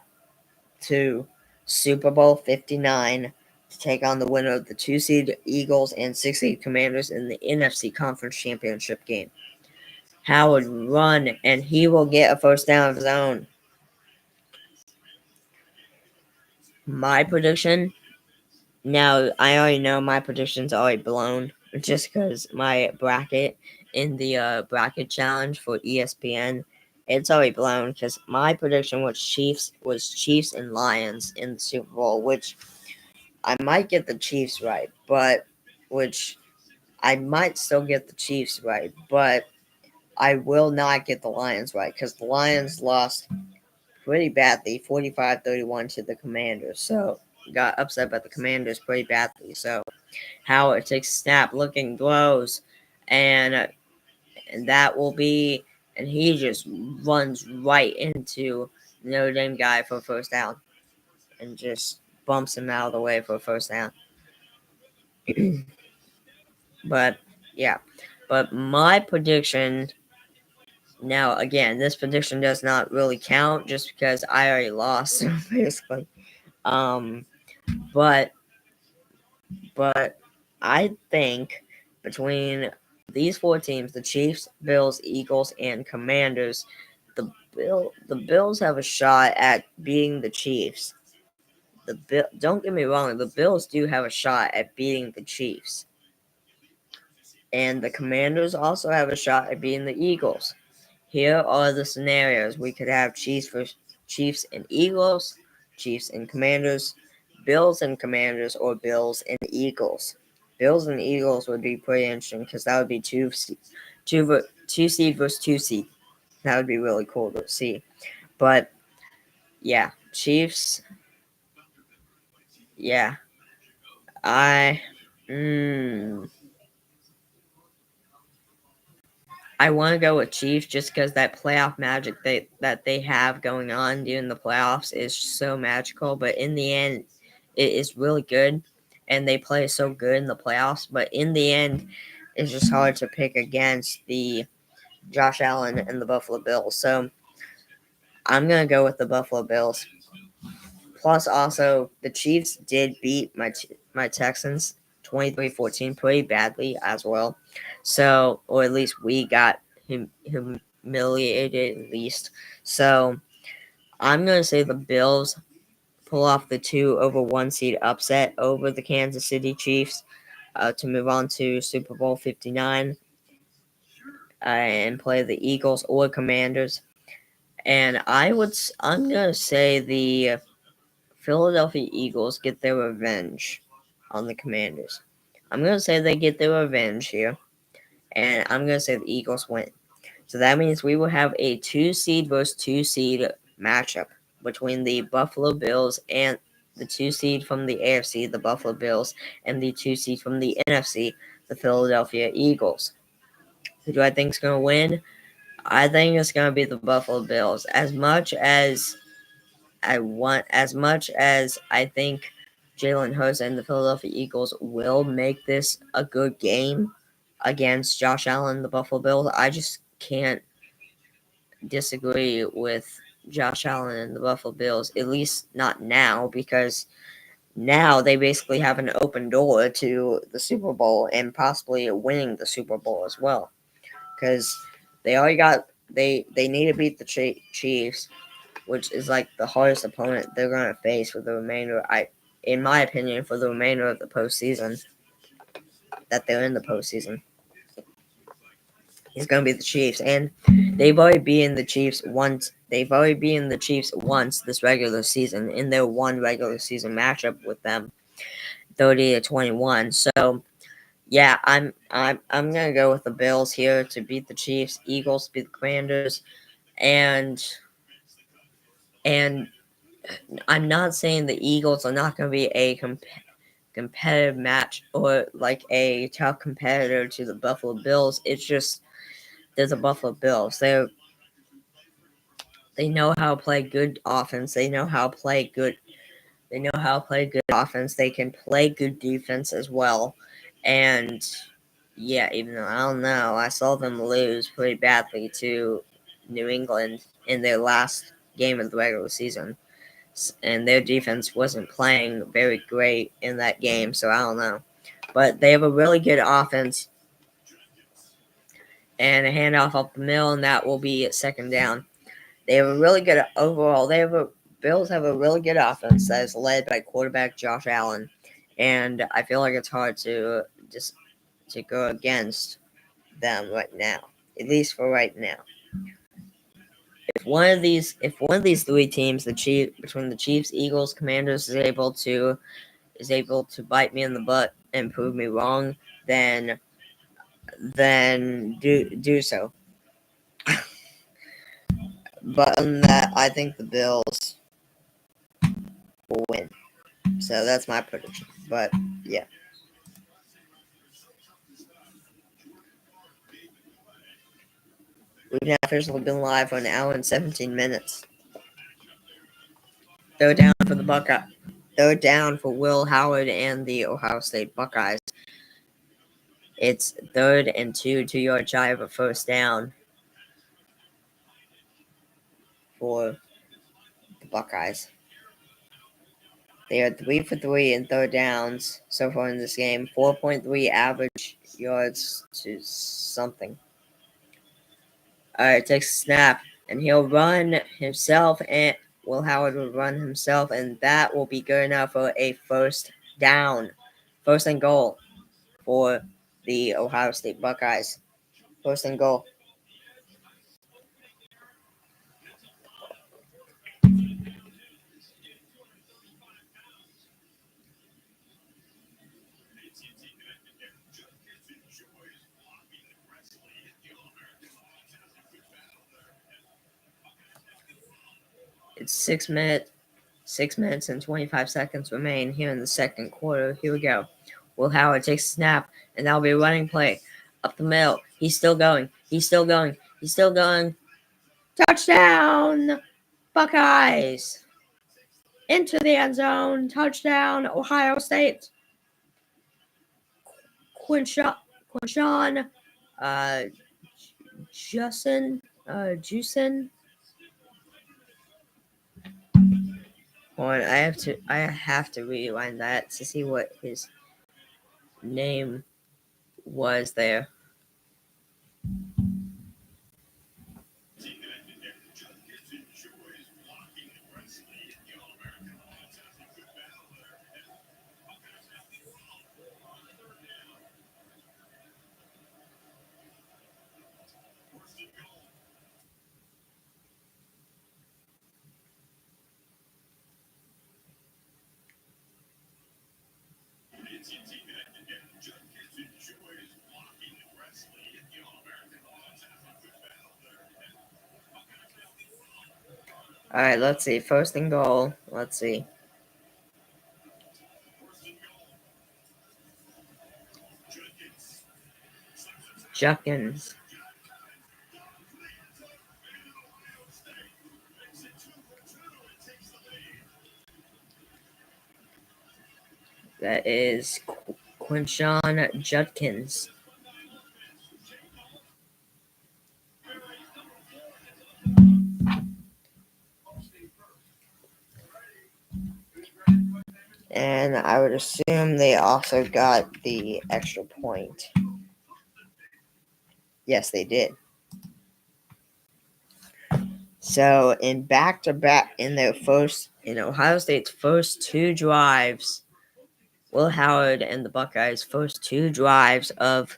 to take on the winner of the 2 seed Eagles and 6 seed Commanders in the NFC Conference Championship game. Howard run, and he will get a first down of his own. My prediction, now I already know my prediction's already blown, just because my bracket in the bracket challenge for ESPN, it's already blown, because my prediction was Chiefs and Lions in the Super Bowl, which I might get the Chiefs right, but which I might still get the Chiefs right, but I will not get the Lions right because the Lions lost pretty badly, 45-31 to the Commanders. So got upset by the Commanders pretty badly. So Howard takes a snap, looking, throws, and that will be, and he just runs right into the Notre Dame guy for a first down, and just bumps him out of the way for a first down. But yeah, but my prediction. Now, again, this prediction does not really count just because I already lost, basically. Um, but I think between these four teams, the Chiefs, Bills, Eagles, and Commanders, the Bills have a shot at beating the Chiefs. Don't get me wrong, the Bills do have a shot at beating the Chiefs. And the Commanders also have a shot at beating the Eagles. Here are the scenarios. We could have Chiefs and Eagles, Chiefs and Commanders, Bills and Commanders, or Bills and Eagles. Bills and Eagles would be pretty interesting because that would be two seed versus two seed. That would be really cool to see. But yeah, Chiefs. Yeah, I. I want to go with Chiefs just because that playoff magic that they have going on during the playoffs is so magical. But in the end, it is really good, and they play so good in the playoffs. But in the end, it's just hard to pick against the Josh Allen and the Buffalo Bills. So I'm gonna go with the Buffalo Bills. Plus, also the Chiefs did beat my Texans 23-14 pretty badly as well. So, or at least we got humiliated at least. So, I'm going to say the Bills pull off the 2-1 seed upset over the Kansas City Chiefs to move on to Super Bowl 59 and play the Eagles or Commanders. And I'm going to say the Philadelphia Eagles get their revenge on the Commanders. I'm going to say they get their revenge here, and I'm going to say the Eagles win. So that means we will have a 2 seed versus 2 seed matchup between the Buffalo Bills and the 2 seed from the AFC, the Buffalo Bills, and the 2 seed from the NFC, the Philadelphia Eagles. Who do I think is going to win? I think it's going to be the Buffalo Bills. As much as I think Jalen Hurts and the Philadelphia Eagles will make this a good game against Josh Allen and the Buffalo Bills, I just can't disagree with Josh Allen and the Buffalo Bills, at least not now, because now they basically have an open door to the Super Bowl and possibly winning the Super Bowl as well. Because they need to beat the Chiefs, which is like the hardest opponent they're gonna face for the remainder. In my opinion, for the remainder of the postseason, that they're in the postseason, is gonna be the Chiefs, and they've already beaten the Chiefs once. They've already beaten the Chiefs once this regular season in their one regular season matchup with them, 30-21. So yeah, I'm gonna go with the Bills here to beat the Chiefs. Eagles beat the Commanders, and I'm not saying the Eagles are not going to be a competitive match or like a tough competitor to the Buffalo Bills. It's just there's the Buffalo Bills. They know how to play good offense. They know how to play good. They know how to play good offense. They can play good defense as well. And yeah, even though I don't know, I saw them lose pretty badly to New England in their last game of the regular season. And their defense wasn't playing very great in that game, so I don't know. But they have a really good offense and a handoff up the middle, and that will be second down. They have a really good overall. Bills have a really good offense that is led by quarterback Josh Allen, and I feel like it's hard to go against them right now, at least for right now. If one of these three teams, between the Chiefs, Eagles, Commanders, is able to bite me in the butt and prove me wrong, then then do so. But other than that, I think the Bills will win. So that's my prediction. But yeah. We've now officially been live for an hour and 17 minutes. Throw down for the Buckeye. Throw down for Will Howard and the Ohio State Buckeyes. It's 3rd and 2, 2-yard shy of a first down for the Buckeyes. They are 3 for 3 in third downs so far in this game. 4.3 average yards to something. Alright, takes a snap, and he'll run himself, and Will Howard will run himself, and that will be good enough for a first down. First and goal for the Ohio State Buckeyes. First and goal. It's 6 minutes and 25 seconds remain here in the second quarter. Here we go. Will Howard takes a snap, and that'll be a running play. Up the middle. He's still going. He's still going. He's still going. Touchdown! Buckeyes! Into the end zone. Touchdown, Ohio State. Quinshawn, Jusen. Hold on, I have to rewind that to see what his name was there. All right, let's see. First and goal. Let's see. Junkins. That is Quinshawn Judkins. And I would assume they also got the extra point. Yes, they did. So in back-to-back in Ohio State's first 2 drives, Will Howard and the Buckeyes' first 2 drives of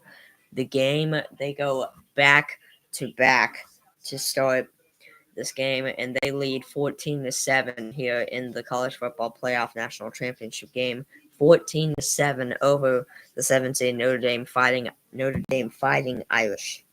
the game, they go back-to-back to start this game, and they lead 14-7 here in the college football playoff national championship game. 14-7 over the 7-seed Notre Dame Fighting Irish.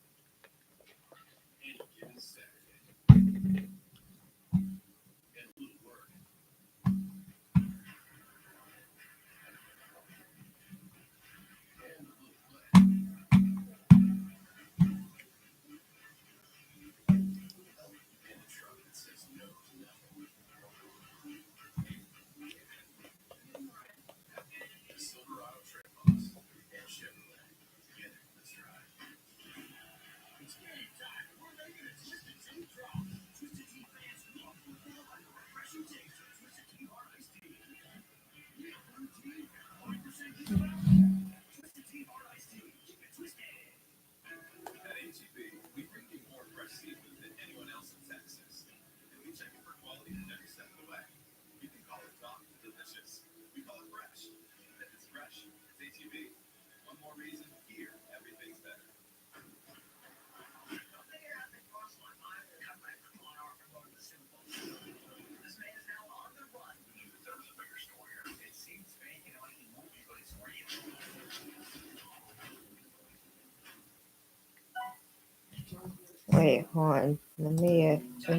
Wait, hold on. Let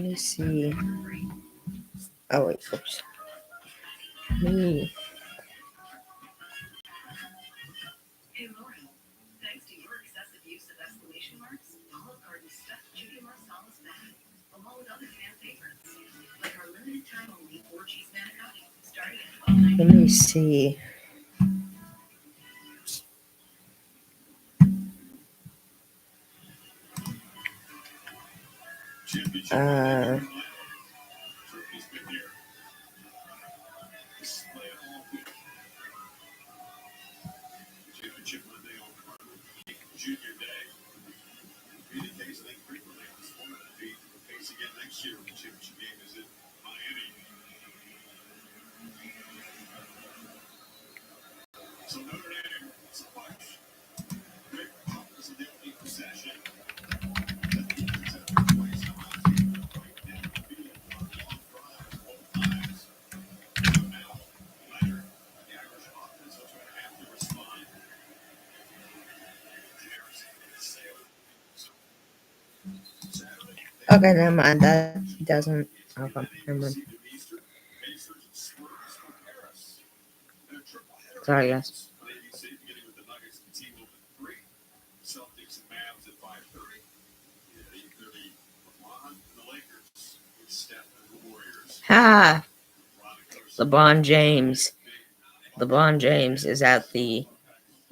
me see. Oh wait, oops. Me. Hey Lauren, thanks to your excessive use of exclamation marks, Olive Garden stuck Judy Marsala's back, along with other fan favorites, like our limited time only 4 cheese manicotti, starting at Let me see. Uh, okay, never mind. That doesn't. Okay, never mind. Sorry, guys. Ha! LeBron James. LeBron James is at the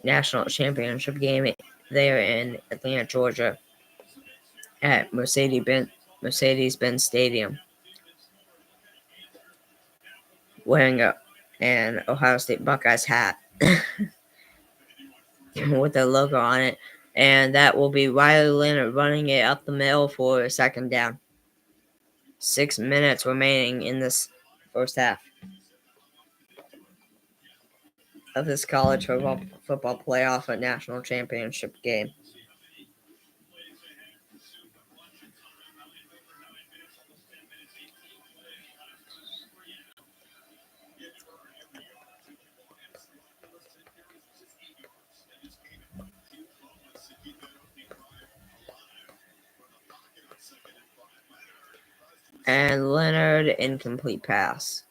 national championship game there in Atlanta, Georgia, at Mercedes-Benz Stadium, wearing an Ohio State Buckeyes hat with the logo on it, and that will be Riley Leonard running it up the middle for a second down. 6 minutes remaining in this first half of this college football playoff and national championship game. And Leonard, incomplete pass.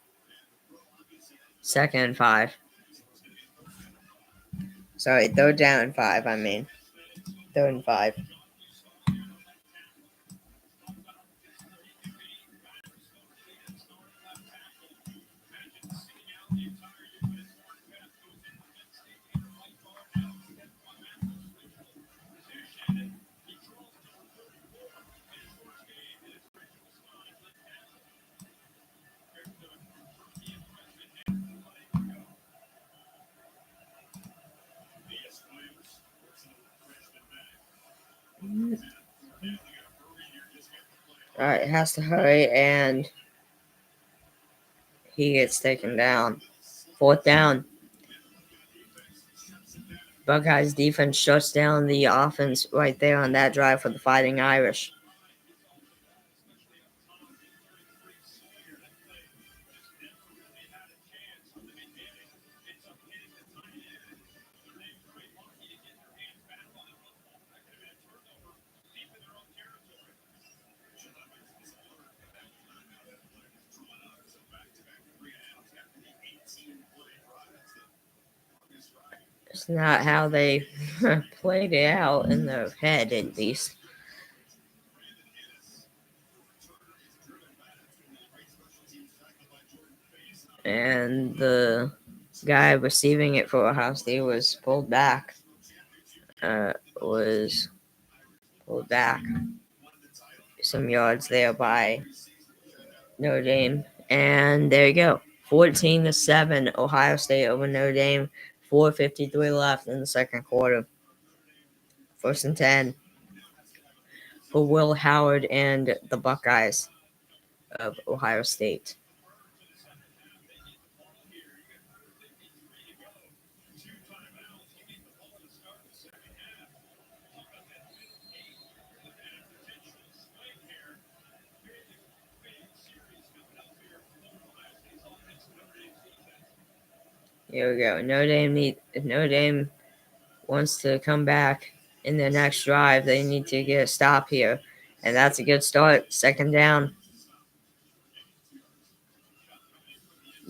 2nd and 5. Sorry, 3rd down and 5, I mean. 3rd and 5. Alright, has to hurry, and he gets taken down. 4th down. Buckeyes defense shuts down the offense right there on that drive for the Fighting Irish. It's not how they played it out in their head, at least. And the guy receiving it for Ohio State was pulled back. Some yards there by Notre Dame. And there you go. 14-7, Ohio State over Notre Dame. 4:53 left in the second quarter. 1st and 10 for Will Howard and the Buckeyes of Ohio State. Here we go. If Notre Dame wants to come back in their next drive, they need to get a stop here. And that's a good start. Second down.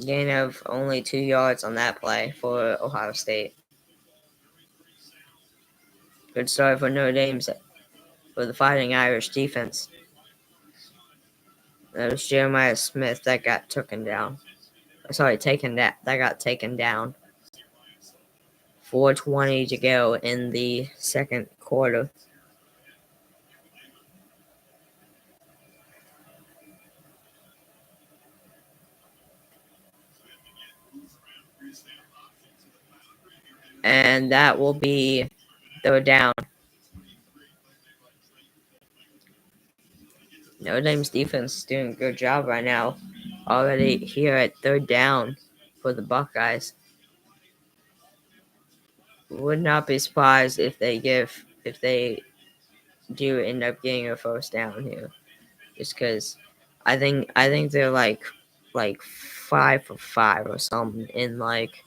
Gain of only 2 yards on that play for Ohio State. Good start for Notre Dame's for the Fighting Irish defense. That was Jeremiah Smith that got taken down. That got taken down. 4:20 to go in the second quarter. And that will be third down. Notre Dame's defense is doing a good job right now. Already here at third down for the Buckeyes. Would not be surprised if they do end up getting a first down here. Just because I think they're like 5 for 5 or something in like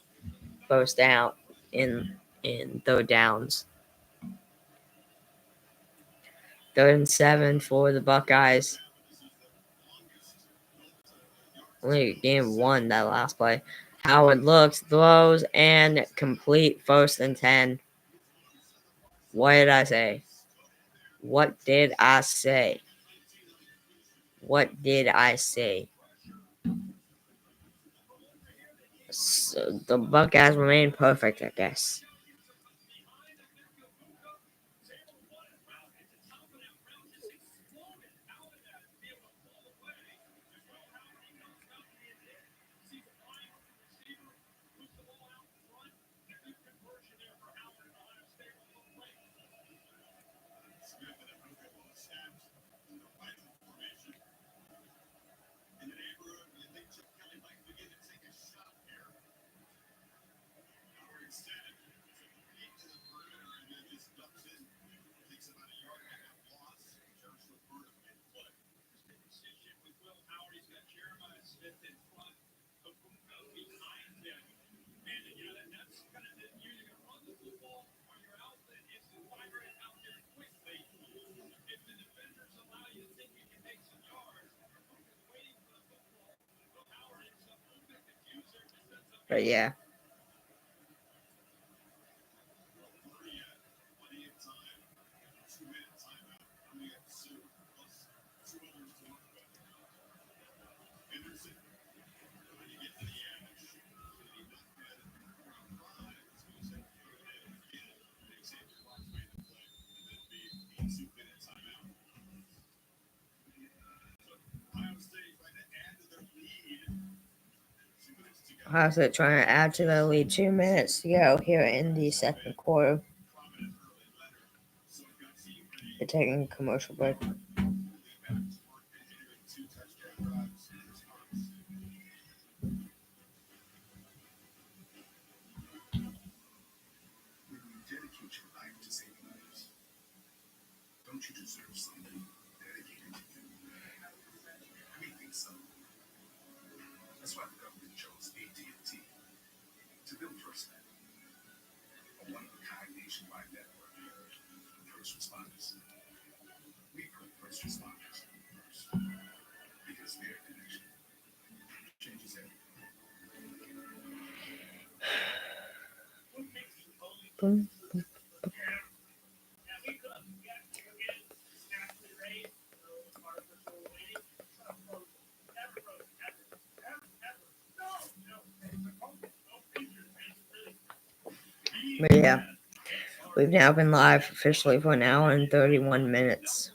first down in third downs. 3rd and 7 for the Buckeyes. Only game 1 that last play. Howard looks, throws, and complete 1st and 10. What did I say? What did I say? What did I say? So the Buckeyes remain perfect, I guess. But yeah. Ohio State trying to add to the lead. 2 minutes to go here in the second quarter. They're taking a commercial break. Don't you deserve something dedicated to you? I mean, think so. That's why the government chose AT&T to build FirstNet, a one-of-a-kind nationwide network of first responders. We put first responders first because their connection changes everything. Boom. But yeah, we've now been live officially for an hour and 31 minutes.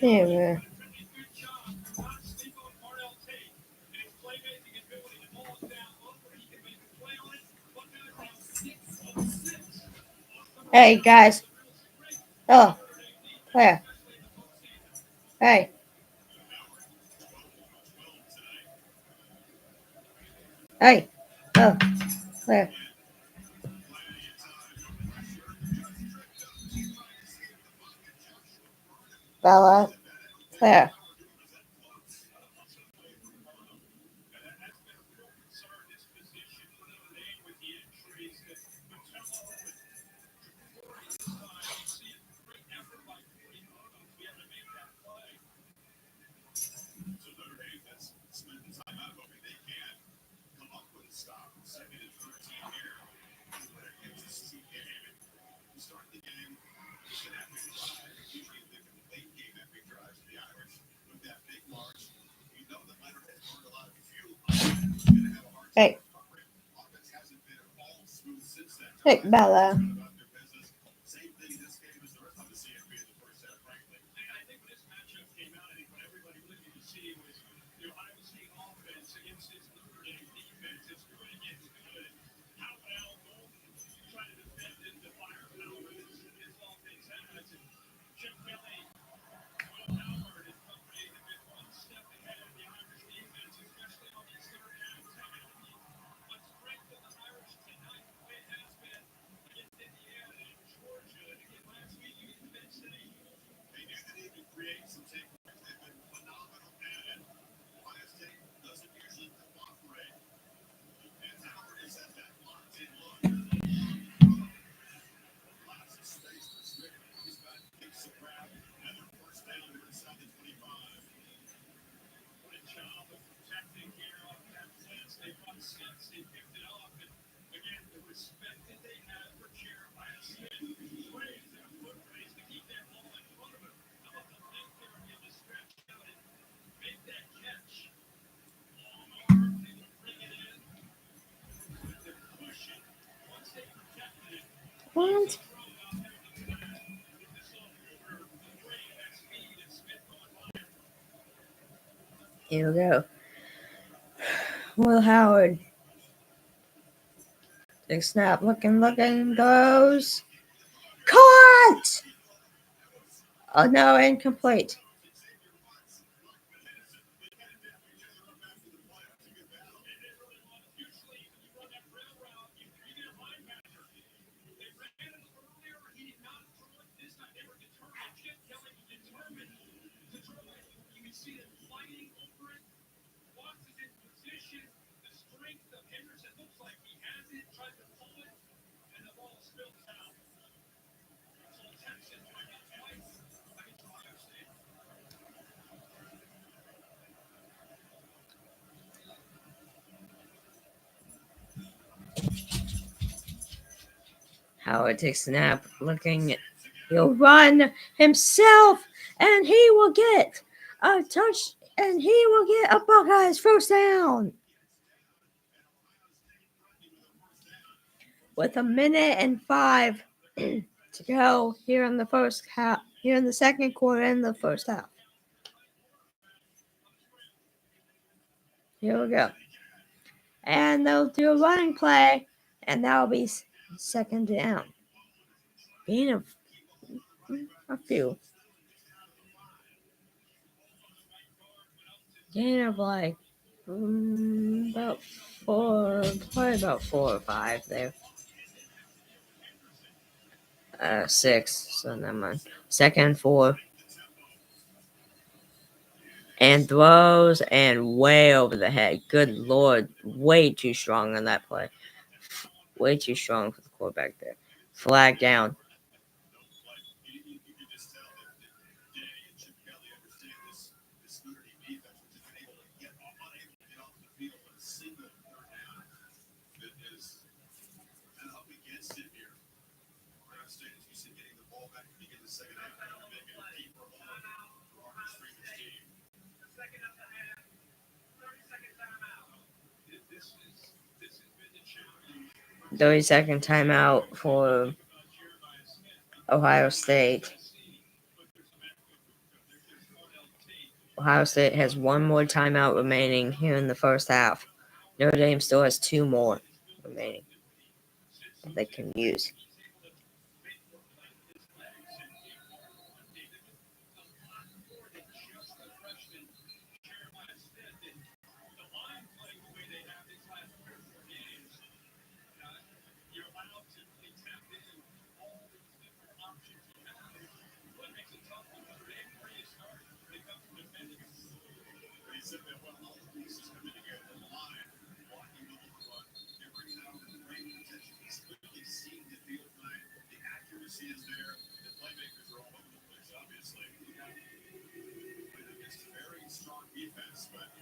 Anyway. Hey, guys. Oh, Claire. Hey. Hey. Oh, Claire. Bella. Claire. Hey. Hey, Bella. What? Here we go. Will Howard. Big snap. Looking, goes. Caught! Oh, no, incomplete. Howard takes a nap, looking. He'll run himself, and he will get a touch, and he will get a Buckeyes first down. With a minute and 5 to go here in the first half, here in the second quarter and the first half. Here we go. And they'll do a running play, and that'll be second down. Being a few. gain of like about probably about 4 or 5 there. 6, so never mind. Second, 4. And throws and way over the head. Good Lord. Way too strong on that play. Way too strong for the quarterback there. Flag down. This 30-second timeout for Ohio State. Ohio State has one more timeout remaining here in the first half. Notre Dame still has 2 more remaining that they can use. is there. The playmakers are all over the place, obviously. Against a very strong defense, but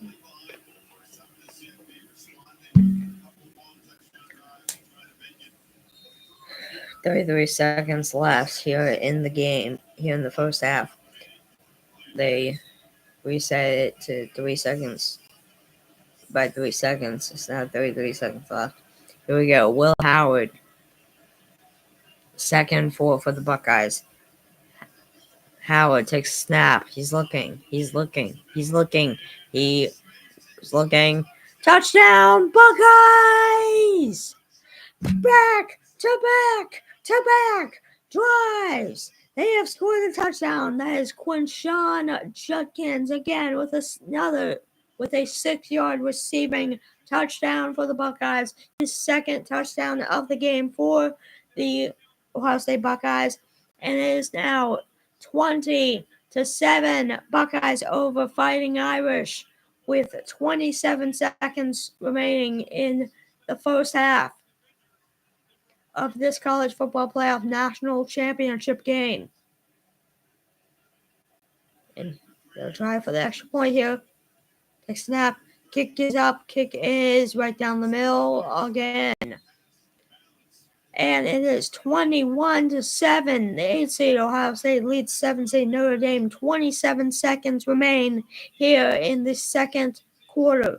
only behind for the first time this year. They responded. A couple long touchdown drives and trying to make it. 33 seconds left here in the game, here in the first half. They reset it to 3 seconds. By 3 seconds, it's now 33 seconds left. Here we go. Will Howard. Second 4 for the Buckeyes. Howard takes a snap. He's looking. He's looking. He's looking. He's looking. Touchdown, Buckeyes! Back to back to back drives. They have scored a touchdown. That is Quinshawn Judkins again with another with a 6-yard receiving touchdown for the Buckeyes. His second touchdown of the game for the Ohio State Buckeyes, and it is now 20-7 Buckeyes over Fighting Irish with 27 seconds remaining in the first half of this college football playoff national championship game. And they'll try for the extra point here. Take snap. Kick is up. Kick is right down the middle again. And it is 21-7. The 8th seed Ohio State leads 7th seed Notre Dame. 27 seconds remain here in the second quarter.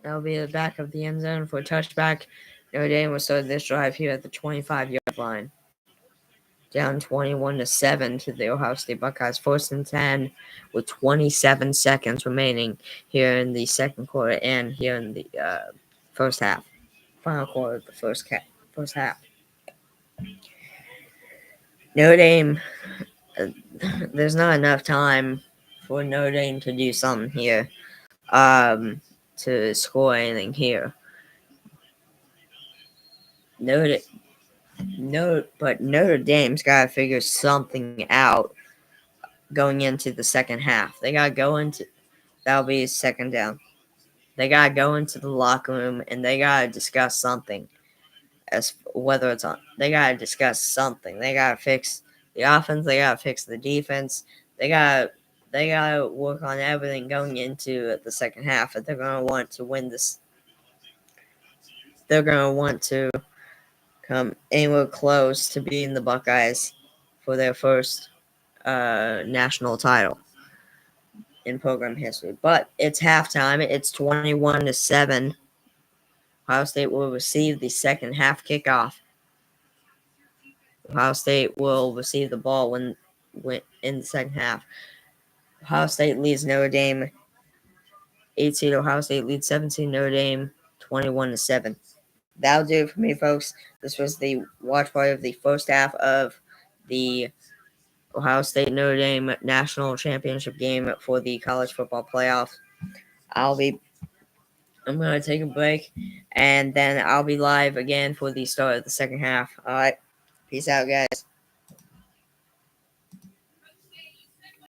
That'll be the back of the end zone for a touchback. Notre Dame will start this drive here at the 25-yard line. Down 21-7 to the Ohio State Buckeyes. 1st and 10 with 27 seconds remaining here in the second quarter and here in the first half. Final quarter of the first half. Notre Dame, there's not enough time for Notre Dame to do something here, to score anything here. But Notre Dame's got to figure something out going into the second half. They got to go into, that'll be second down. they gotta go into the locker room and they gotta discuss something. As whether it's on, they gotta discuss something. They gotta fix the offense. They gotta fix the defense. They gotta work on everything going into the second half. If they're gonna want to win this, they're gonna want to come anywhere close to beating the Buckeyes for their first national title in program history. But it's halftime. It's 21-7. Ohio State will receive the second half kickoff. Ohio State will receive the ball when in the second half. Ohio State leads Notre Dame 18. Ohio State leads 17. Notre Dame 21-7. That'll do it for me, folks. This was the watch party of the first half of the Ohio State Notre Dame national championship game for the college football playoff. I'm gonna take a break, and then I'll be live again for the start of the second half. All right, peace out, guys.